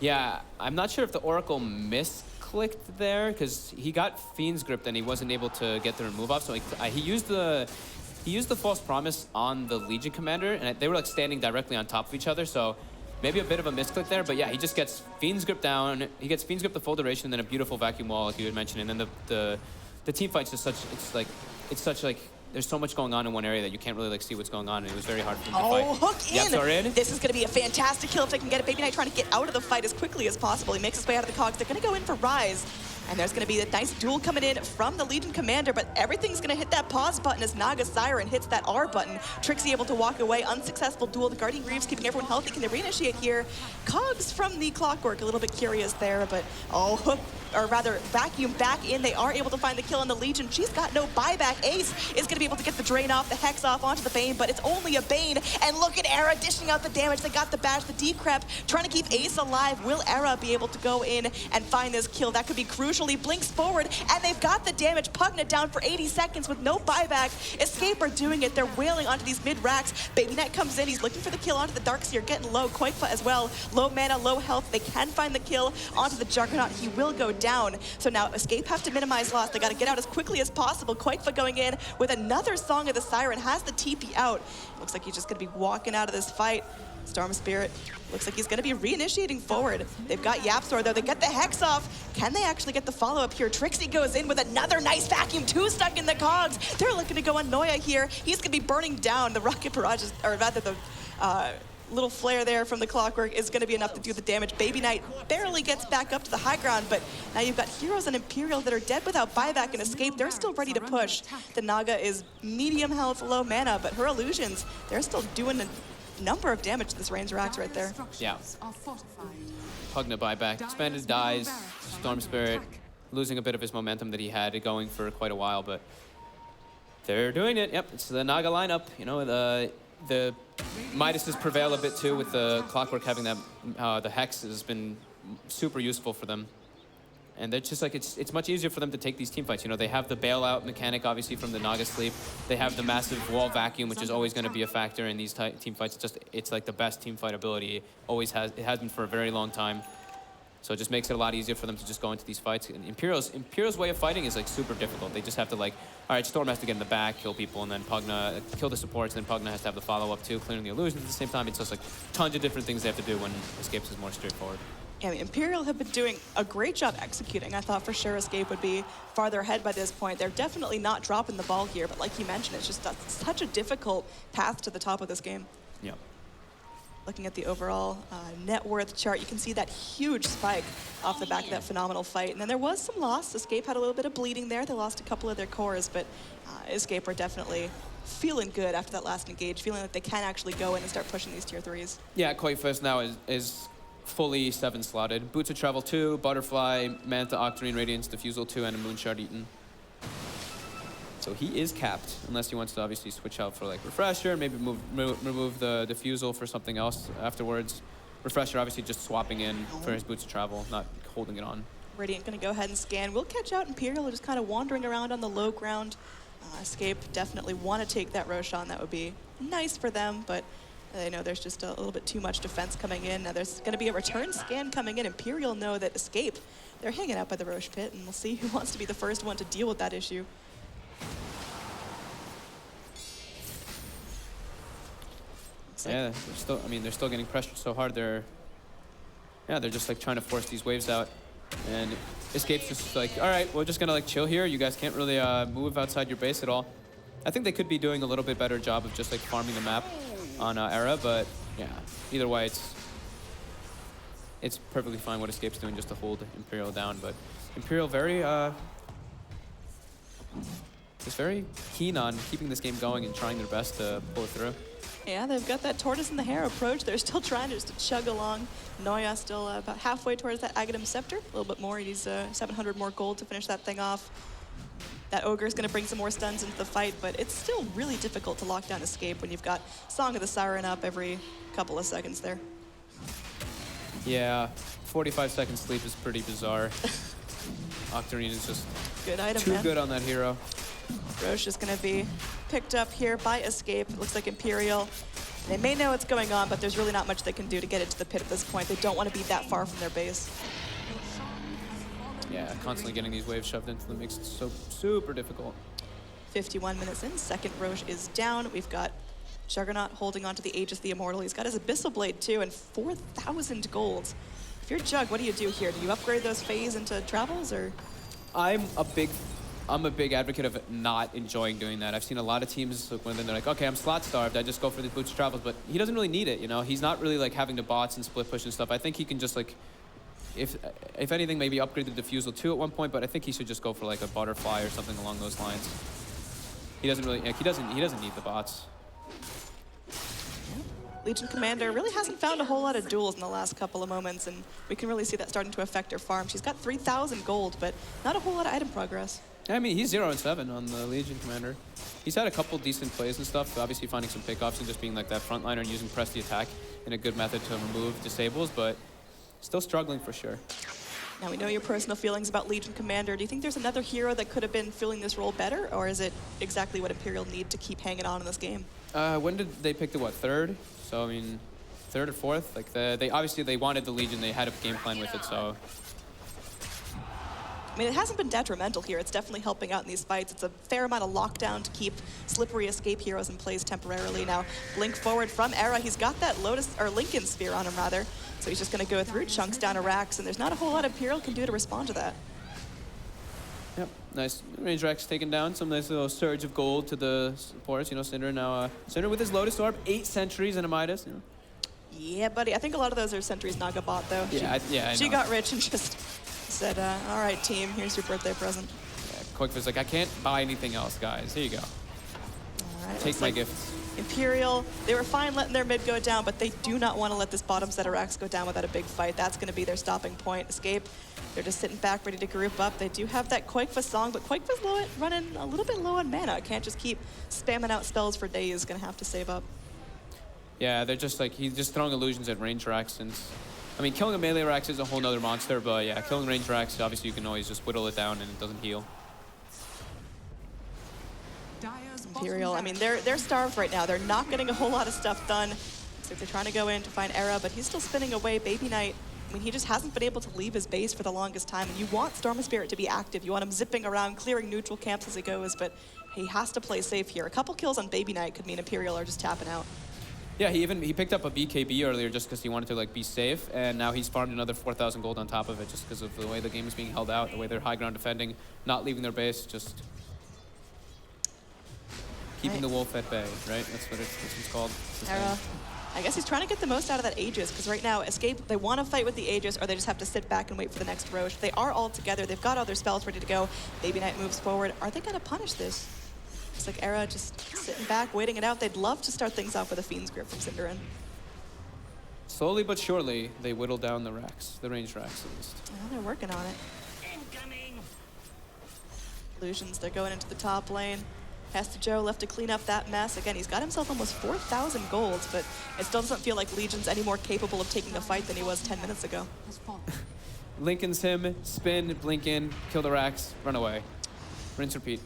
Yeah, I'm not sure if the Oracle misclicked there because he got Fiend's Grip and he wasn't able to get the remove off. So he used the false promise on the Legion Commander, and they were like standing directly on top of each other. So maybe a bit of a misclick there, but yeah, he just gets Fiend's Grip down. He gets Fiend's Grip the full duration, and then a beautiful vacuum wall, like you had mentioned. And then the team fight's just such there's so much going on in one area that you can't really like see what's going on, and it was very hard for them to fight. Oh, hook in. Yapzor in. This is going to be a fantastic kill if they can get it. Baby Knight trying to get out of the fight as quickly as possible. He makes his way out of the cogs. They're going to go in for Rise. And there's going to be a nice duel coming in from the Legion Commander, but everything's going to hit that pause button as Naga Siren hits that R button. Trixie able to walk away. Unsuccessful duel. The Guardian Greaves keeping everyone healthy. Can they reinitiate here? Cogs from the Clockwork, a little bit curious there, but hook, or rather vacuum back in. They are able to find the kill on the Legion. She's got no buyback. Ace is going to be able to get the drain off, the Hex off onto the Bane, but it's only a Bane. And look at Era dishing out the damage. They got the badge, the decrep, trying to keep Ace alive. Will Era be able to go in and find this kill? That could be crucial crucially blinks forward, and they've got the damage. Pugna down for 80 seconds with no buyback. Escape are doing it. They're wailing onto these mid racks. BabyKnight comes in. He's looking for the kill onto the Darkseer, getting low. Koifa as well. Low mana, low health. They can find the kill onto the Juggernaut. He will go down. So now Escape have to minimize loss. They got to get out as quickly as possible. Koifa going in with another Song of the Siren, has the TP out. Looks like he's just going to be walking out of this fight. Storm Spirit looks like he's going to be reinitiating forward. They've got Yapsor though. They get the Hex off. Can they actually get the follow-up here? Trixie goes in with another nice vacuum. 2 stuck in the cogs. They're looking to go on Noya here. He's going to be burning down. The rocket barrages, or rather the little flare there from the Clockwork is going to be enough to do the damage. BabyKnight barely gets back up to the high ground, but now you've got Heroes and Imperial that are dead without buyback and escape. They're still ready to push. The Naga is medium health, low mana, but her illusions, they're still doing a number of damage to this range racks right there. Yeah. Pugna buyback. Expanded dies. Storm Spirit losing a bit of his momentum that he had going for quite a while, but they're doing it. Yep, it's the Naga lineup. You know, the Midases prevail a bit too with the Clockwork having that, the Hex has been super useful for them. And they're just like, it's much easier for them to take these team fights. You know, they have the bailout mechanic, obviously, from the Naga Sleep. They have the massive wall vacuum, which is always going to be a factor in these team fights. It's like the best team fight ability. It has been for a very long time. So it just makes it a lot easier for them to just go into these fights. And Imperial's way of fighting is like super difficult. They just have to like, all right, Storm has to get in the back, kill people, and then Pugna, kill the supports, and then Pugna has to have the follow-up too, clearing the illusions at the same time. It's just like tons of different things they have to do when Escapes is more straightforward. Yeah, the Imperial have been doing a great job executing. I thought for sure Escape would be farther ahead by this point. They're definitely not dropping the ball here, but like you mentioned, it's just such a difficult path to the top of this game. Yeah. Looking at the overall net worth chart, you can see that huge spike off the back of that phenomenal fight. And then there was some loss. Escape had a little bit of bleeding there. They lost a couple of their cores, but Escape are definitely feeling good after that last engage, feeling like they can actually go in and start pushing these tier 3s. Yeah, Koifa now is fully 7 slotted. Boots of Travel 2, Butterfly, Manta, Octarine, Radiance, Diffusal 2, and a Moonshard Eaton. So he is capped, unless he wants to obviously switch out for like Refresher, maybe remove the Diffusal for something else afterwards. Refresher obviously just swapping in for his Boots of Travel, not holding it on. Radiant gonna go ahead and scan. We'll catch out Imperial just kind of wandering around on the low ground. Escape definitely want to take that Roshan. That would be nice for them, but they know there's just a little bit too much defense coming in. Now there's going to be a return scan coming in. Imperial know that Escape, they're hanging out by the Roche pit, and we'll see who wants to be the first one to deal with that issue. Yeah, they're still getting pressured so hard. They're just like trying to force these waves out, and Escape's just like, all right, we're just gonna like chill here. You guys can't really move outside your base at all. I think they could be doing a little bit better job of just like farming the map on Era, but yeah, either way, it's perfectly fine what Escape's doing just to hold Imperial down. But Imperial is very keen on keeping this game going and trying their best to pull it through. Yeah, they've got that tortoise in the hare approach. They're still trying just to chug along. Noya still about halfway towards that Aghanim Scepter. A little bit more. He needs 700 more gold to finish that thing off. That Ogre's going to bring some more stuns into the fight, but it's still really difficult to lock down Escape when you've got Song of the Siren up every couple of seconds there. Yeah, 45 second sleep is pretty bizarre. Octarine is just good item, too good on that hero. Roche is going to be picked up here by Escape. It looks like Imperial. They may know what's going on, but there's really not much they can do to get into the pit at this point. They don't want to be that far from their base. Yeah, constantly getting these waves shoved into them makes it so super difficult. 51 minutes in, second Roche is down. We've got Juggernaut holding on to the Aegis the Immortal. He's got his Abyssal Blade too, and 4,000 gold. If you're Jug, what do you do here? Do you upgrade those phase into travels, or? I'm a big advocate of not enjoying doing that. I've seen a lot of teams when they're like, okay, I'm slot starved, I just go for the Boots of Travels, but he doesn't really need it, you know? He's not really like having to bots and split push and stuff. I think he can just like, if anything, maybe upgrade the Diffusal 2 at one point, but I think he should just go for like a Butterfly or something along those lines. He doesn't really, like, he doesn't need the bots. Legion Commander really hasn't found a whole lot of duels in the last couple of moments, and we can really see that starting to affect her farm. She's got 3,000 gold, but not a whole lot of item progress. I mean, he's 0-7 on the Legion Commander. He's had a couple decent plays and stuff, obviously finding some pickoffs and just being like that frontliner and using press the attack in a good method to remove disables, but still struggling for sure. Now we know your personal feelings about Legion Commander. Do you think there's another hero that could have been filling this role better, or is it exactly what Imperial need to keep hanging on in this game? When did they pick the what, third? So I mean, third or fourth? Like they obviously they wanted the Legion, they had a game plan with it, so. I mean, it hasn't been detrimental here. It's definitely helping out in these fights. It's a fair amount of lockdown to keep slippery escape heroes in place temporarily. Now, blink forward from Era. He's got that Lotus, or Lincoln Sphere on him, rather. So he's just going to go through, chunks down to Rax, and there's not a whole lot Imperial can do to respond to that. Yep, nice. Range Rex taken down. Some nice little surge of gold to the supports. You know, Cinder now, Cinder with his Lotus Orb, 8 sentries and a Midas. You know. Yeah, buddy. I think a lot of those are sentries Naga bought, though. Yeah, I She know. got rich and just said, all right, team, here's your birthday present. Yeah, Quickfist like, I can't buy anything else, guys. Here you go. All right, Take my gifts. Imperial, they were fine letting their mid go down, but they do not want to let this bottom set of racks go down without a big fight. That's going to be their stopping point. Escape, they're just sitting back, ready to group up. They do have that Quakefist song, but Quakefist running a little bit low on mana. Can't just keep spamming out spells for days. Going to have to save up. Yeah, they're just like, he's just throwing illusions at range Rax. And I mean, killing a melee Rax is a whole nother monster, but yeah, killing range Rax, obviously you can always just whittle it down and it doesn't heal. Imperial, I mean, they're starved right now. They're not getting a whole lot of stuff done. So they're trying to go in to find Era, but he's still spinning away. Baby Knight, I mean, he just hasn't been able to leave his base for the longest time. And you want Storm Spirit to be active. You want him zipping around, clearing neutral camps as he goes, but he has to play safe here. A couple kills on Baby Knight could mean Imperial are just tapping out. Yeah, he picked up a BKB earlier just because he wanted to like be safe, and now he's farmed another 4,000 gold on top of it just because of the way the game is being held out, the way they're high ground defending, not leaving their base, just keeping the wolf at bay, right? That's what it's called. Era, I guess he's trying to get the most out of that Aegis, because right now, Escape, they want to fight with the Aegis, or they just have to sit back and wait for the next Roche. They are all together. They've got all their spells ready to go. Baby Knight moves forward. Are they going to punish this? It's like Era just sitting back, waiting it out. They'd love to start things off with a Fiend's Grip from Cinderin. Slowly but surely, they whittle down the racks, the range racks at least. Well, they're working on it. Illusions, they're going into the top lane. Hester Joe left to clean up that mess. Again, he's got himself almost 4,000 golds, but it still doesn't feel like Legion's any more capable of taking the fight than he was 10 minutes ago. Lincoln's him, spin, blink in, kill the racks, run away. Rinse, repeat.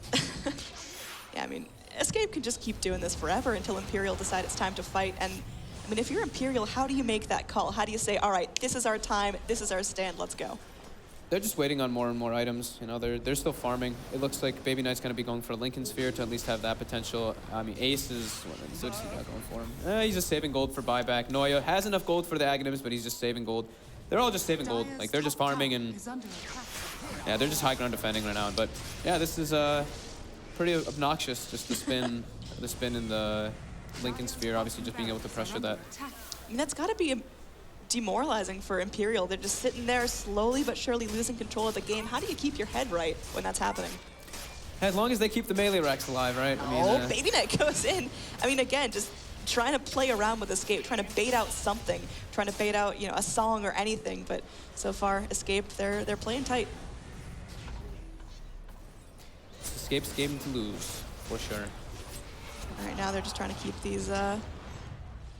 Yeah, I mean, Escape can just keep doing this forever until Imperial decide it's time to fight. And I mean, if you're Imperial, how do you make that call? How do you say, all right, this is our time, this is our stand, let's go? They're just waiting on more and more items. You know, they're still farming. It looks like Baby Knight's going to be going for a Lincoln Sphere to at least have that potential. I mean, Ace is, what does he got going for him? He's just saving gold for buyback. Noya has enough gold for the Aghanims, but he's just saving gold. They're all just saving gold. Like, they're just farming and, yeah, they're just high ground defending right now. But, yeah, this is pretty obnoxious, just the spin in the Lincoln Sphere, obviously just being able to pressure that. I mean, that's got to be demoralizing for Imperial. They're just sitting there slowly but surely losing control of the game. How do you keep your head right when that's happening? As long as they keep the melee racks alive, right? I mean, Baby Knight goes in. I mean, again, just trying to play around with Escape, trying to bait out something, trying to bait out, you know, a song or anything. But so far, Escape, they're playing tight. It's Escape's game to lose, for sure. All right, now they're just trying to keep these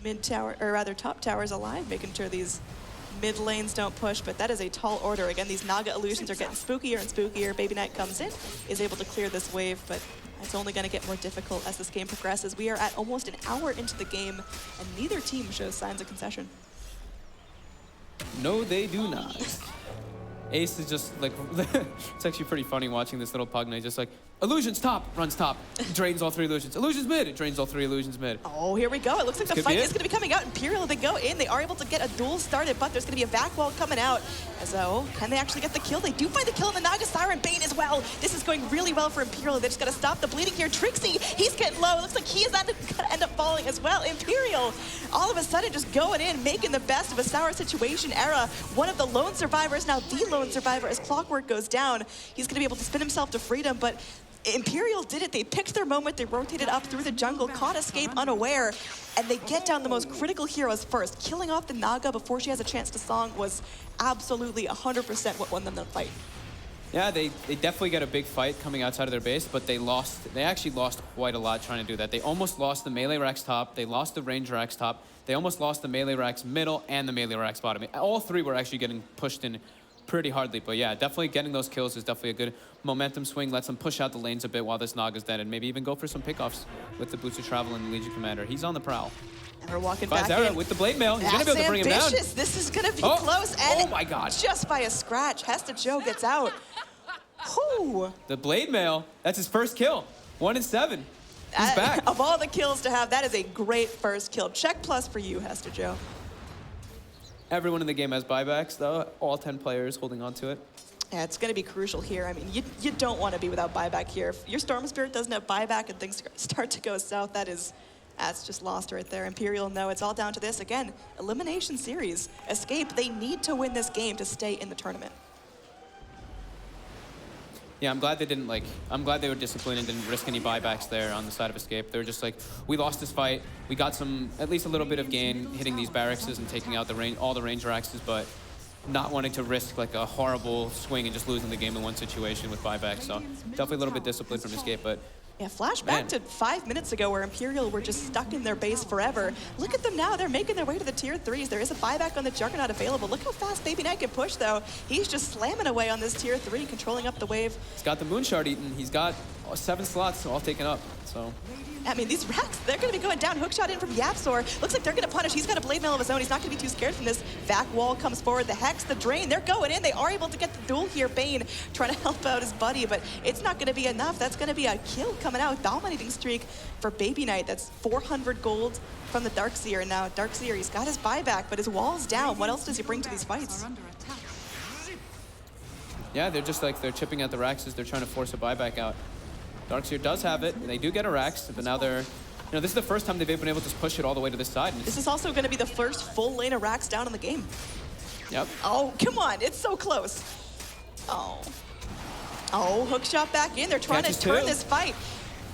mid-tower, or rather top towers alive, making sure these mid lanes don't push, but that is a tall order. Again, these Naga illusions are getting spookier and spookier. Baby Knight comes in, is able to clear this wave, but it's only going to get more difficult as this game progresses. We are at almost an hour into the game, and neither team shows signs of concession. No, they do not. Ace is just like, it's actually pretty funny watching this little pug knight just like, illusions top, runs top, drains all 3 illusions. Illusions mid, it drains all 3 illusions mid. Oh, here we go. It looks like the fight is going to be coming out. Imperial, they go in. They are able to get a duel started, but there's going to be a back wall coming out. As though, can they actually get the kill? They do find the kill in the Naga Siren Bane as well. This is going really well for Imperial. They just got to stop the bleeding here. Trixie, he's getting low. It looks like he is going to end up falling as well. Imperial, all of a sudden just going in, making the best of a sour situation. Era, one of the lone survivors, now the lone survivor as Clockwork goes down. He's going to be able to spin himself to freedom, but Imperial did it. They picked their moment. They rotated up through the jungle, caught Escape unaware, and they get down the most critical heroes first. Killing off the Naga before she has a chance to song was absolutely 100% what won them the fight. Yeah, they definitely got a big fight coming outside of their base, but they actually lost quite a lot trying to do that. They almost lost the melee racks top, they lost the range racks top, they almost lost the melee racks middle and the melee racks bottom. All 3 were actually getting pushed in pretty hardly. But yeah, definitely getting those kills is definitely a good momentum swing. Lets them push out the lanes a bit while this Naga's dead, and maybe even go for some pickoffs with the Boots of Travel and the Legion Commander. He's on the prowl. And we're walking Finds back Zara in. with the Blade Mail. He's going to That's be able to bring him down. ambitious. This is going to be Oh. close. And Oh my God. just by a scratch, Hesta Joe gets out. Whew. The Blade Mail, that's his first kill. 1 in 7. He's back. Of all the kills to have, that is a great first kill. Check plus for you, Hesta Joe. Everyone in the game has buybacks, though. All 10 players holding on to it. Yeah, it's going to be crucial here. I mean, you don't want to be without buyback here. If your Storm Spirit doesn't have buyback and things start to go south, that's just lost right there. Imperial, no, it's all down to this. Again, elimination series. Escape, they need to win this game to stay in the tournament. Yeah, I'm glad they didn't I'm glad they were disciplined and didn't risk any buybacks there on the side of Escape. They were just like, we lost this fight. We got at least a little bit of gain hitting these barracks and taking out all the Ranger axes, but not wanting to risk like a horrible swing and just losing the game in one situation with buybacks. So definitely a little bit disciplined from Escape, but yeah, flashback to 5 minutes ago where Imperial were just stuck in their base forever. Look at them now, they're making their way to the tier 3s. There is a buyback on the Juggernaut available. Look how fast Baby Knight can push though. He's just slamming away on this tier 3, controlling up the wave. he's got the Moonshard eaten. He's got 7 slots all taken up, so. I mean, these racks, they're going to be going down. Hookshot in from Yapsor. Looks like they're going to punish. He's got a Blade Mail of his own. He's not going to be too scared from this. Back wall comes forward. The Hex, the Drain, they're going in. They are able to get the duel here. Bane trying to help out his buddy, but it's not going to be enough. That's going to be a kill coming out. Dominating streak for Baby Knight. That's 400 gold from the Darkseer. And now Darkseer, he's got his buyback, but his wall's down. What else does he bring to these fights? Yeah, they're just they're chipping at the Raxes. They're trying to force a buyback out. Darkseer does have it. They do get a Rax, but now they're, this is the first time they've been able to push it all the way to this side. This is also going to be the first full lane of Rax down in the game. Yep. Oh, come on. It's so close. Oh, hookshot back in. They're trying to turn this fight.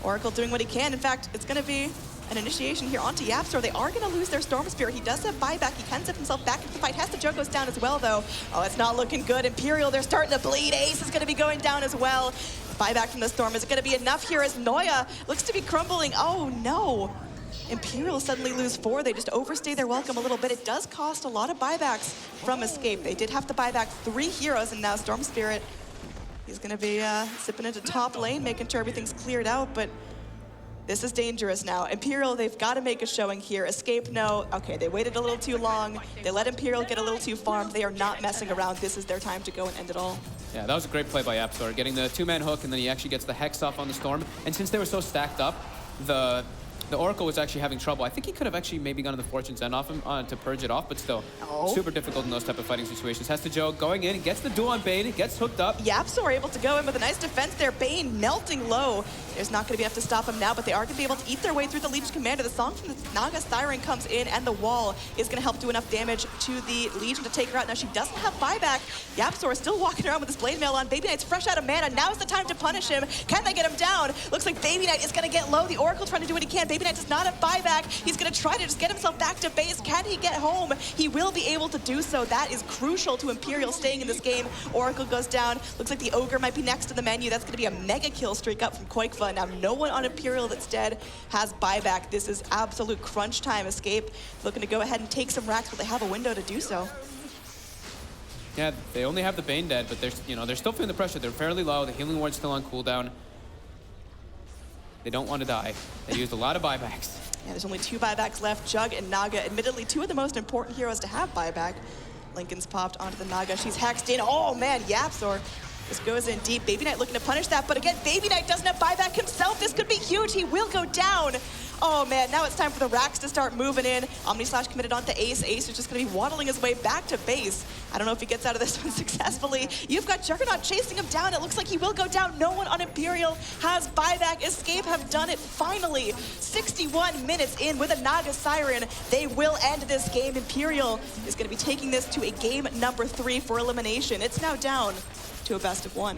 Oracle doing what he can. In fact, it's going to be an initiation here onto Yapsor. They are going to lose their Storm Spirit. He does have buyback. He can zip himself back into the fight. Hesta Joe goes down as well, though. Oh, it's not looking good. Imperial, they're starting to bleed. Ace is going to be going down as well. Buyback from the Storm. Is it going to be enough here as Noya looks to be crumbling? Oh, no. Imperial suddenly lose 4. They just overstay their welcome a little bit. It does cost a lot of buybacks from Escape. They did have to buy back 3 heroes, and now Storm Spirit, he's going to be zipping into top lane, making sure everything's cleared out, but this is dangerous now. Imperial, they've got to make a showing here. Escape, no. Okay, they waited a little too long. They let Imperial get a little too farmed. They are not messing around. This is their time to go and end it all. Yeah, that was a great play by Yapsor, getting the 2-man hook, and then he actually gets the Hex off on the Storm. And since they were so stacked up, the Oracle was actually having trouble. I think he could have actually maybe gone to the Fortune's End off him to purge it off, but still, super difficult in those type of fighting situations. Hesta Joe going in, gets the duel on Bane, gets hooked up. Yapsor able to go in with a nice defense there. Bane melting low. There's not going to be enough to stop him now, but they are going to be able to eat their way through the Legion Commander. The song from the Naga Siren comes in, and the wall is going to help do enough damage to the Legion to take her out. Now, she doesn't have buyback. Yapsor is still walking around with his Blade Mail on. Baby Knight's fresh out of mana. Now is the time to punish him. Can they get him down? Looks like Baby Knight is going to get low. The Oracle trying to do what he can. Baby Knight does not have buyback. He's going to try to just get himself back to base. Can he get home? He will be able to do so. That is crucial to Imperial staying in this game. Oracle goes down. Looks like the Ogre might be next to the menu. That's going to be a mega kill streak up from Koikva. Now, no one on Imperial that's dead has buyback. This is absolute crunch time. Escape looking to go ahead and take some racks, but they have a window to do so. Yeah, they only have the Bane dead, but they're still feeling the pressure. They're fairly low. The Healing Ward's still on cooldown. They don't want to die. They used a lot of buybacks. Yeah, there's only 2 buybacks left. Jug and Naga, admittedly 2 of the most important heroes to have buyback. Lincoln's popped onto the Naga. She's hexed in. Oh man, Yapsor just goes in deep. Baby Knight looking to punish that, but again, Baby Knight doesn't have buyback himself. This could be huge. He will go down. Oh man, now it's time for the racks to start moving in. Omni-Slash committed onto Ace. Ace is just going to be waddling his way back to base. I don't know if he gets out of this one successfully. You've got Juggernaut chasing him down. It looks like he will go down. No one on Imperial has buyback. Escape have done it finally. 61 minutes in with a Naga Siren. They will end this game. Imperial is going to be taking this to a game number 3 for elimination. It's now down to a best of 1.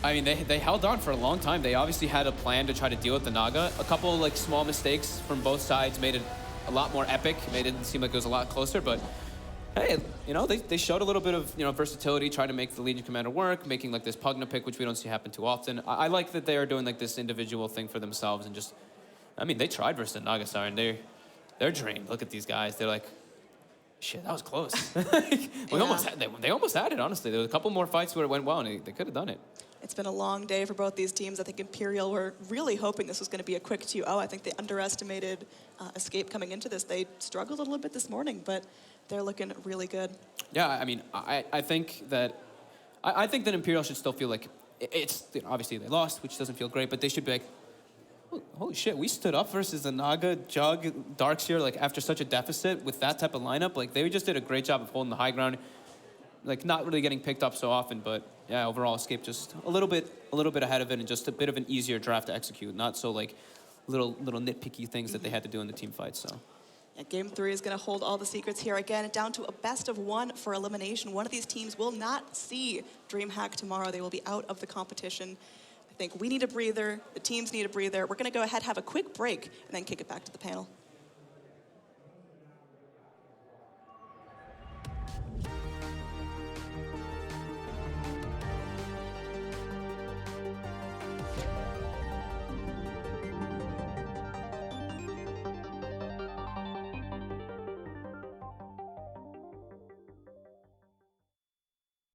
I mean, they held on for a long time. They obviously had a plan to try to deal with the Naga. A couple small mistakes from both sides made it a lot more epic. Made it seem like it was a lot closer, but hey, they showed a little bit of versatility, trying to make the Legion Commander work, making this Pugna pick, which we don't see happen too often. I like that they are doing this individual thing for themselves and just, I mean, they tried versus the Naga Siren. They're drained. Look at these guys. They're Shit, that was close. They almost had it, honestly. There was a couple more fights where it went well, and they could have done it. It's been a long day for both these teams. I think Imperial were really hoping this was going to be a quick 2-0. I think they underestimated Escape coming into this. They struggled a little bit this morning, but they're looking really good. Yeah, I mean, I think that Imperial should still feel like it's obviously they lost, which doesn't feel great, but they should be like, holy shit, we stood up versus the Naga, Jug, Darkseer, like after such a deficit with that type of lineup. Like they just did a great job of holding the high ground, like not really getting picked up so often, but yeah, overall Escape just a little bit ahead of it and just a bit of an easier draft to execute, not so like little nitpicky things that they had to do in the team fight. So. Yeah, Game 3 is going to hold all the secrets here. Again, down to a best of 1 for elimination. One of these teams will not see DreamHack tomorrow. They will be out of the competition. I think we need a breather. The teams need a breather. We're going to go ahead, have a quick break, and then kick it back to the panel.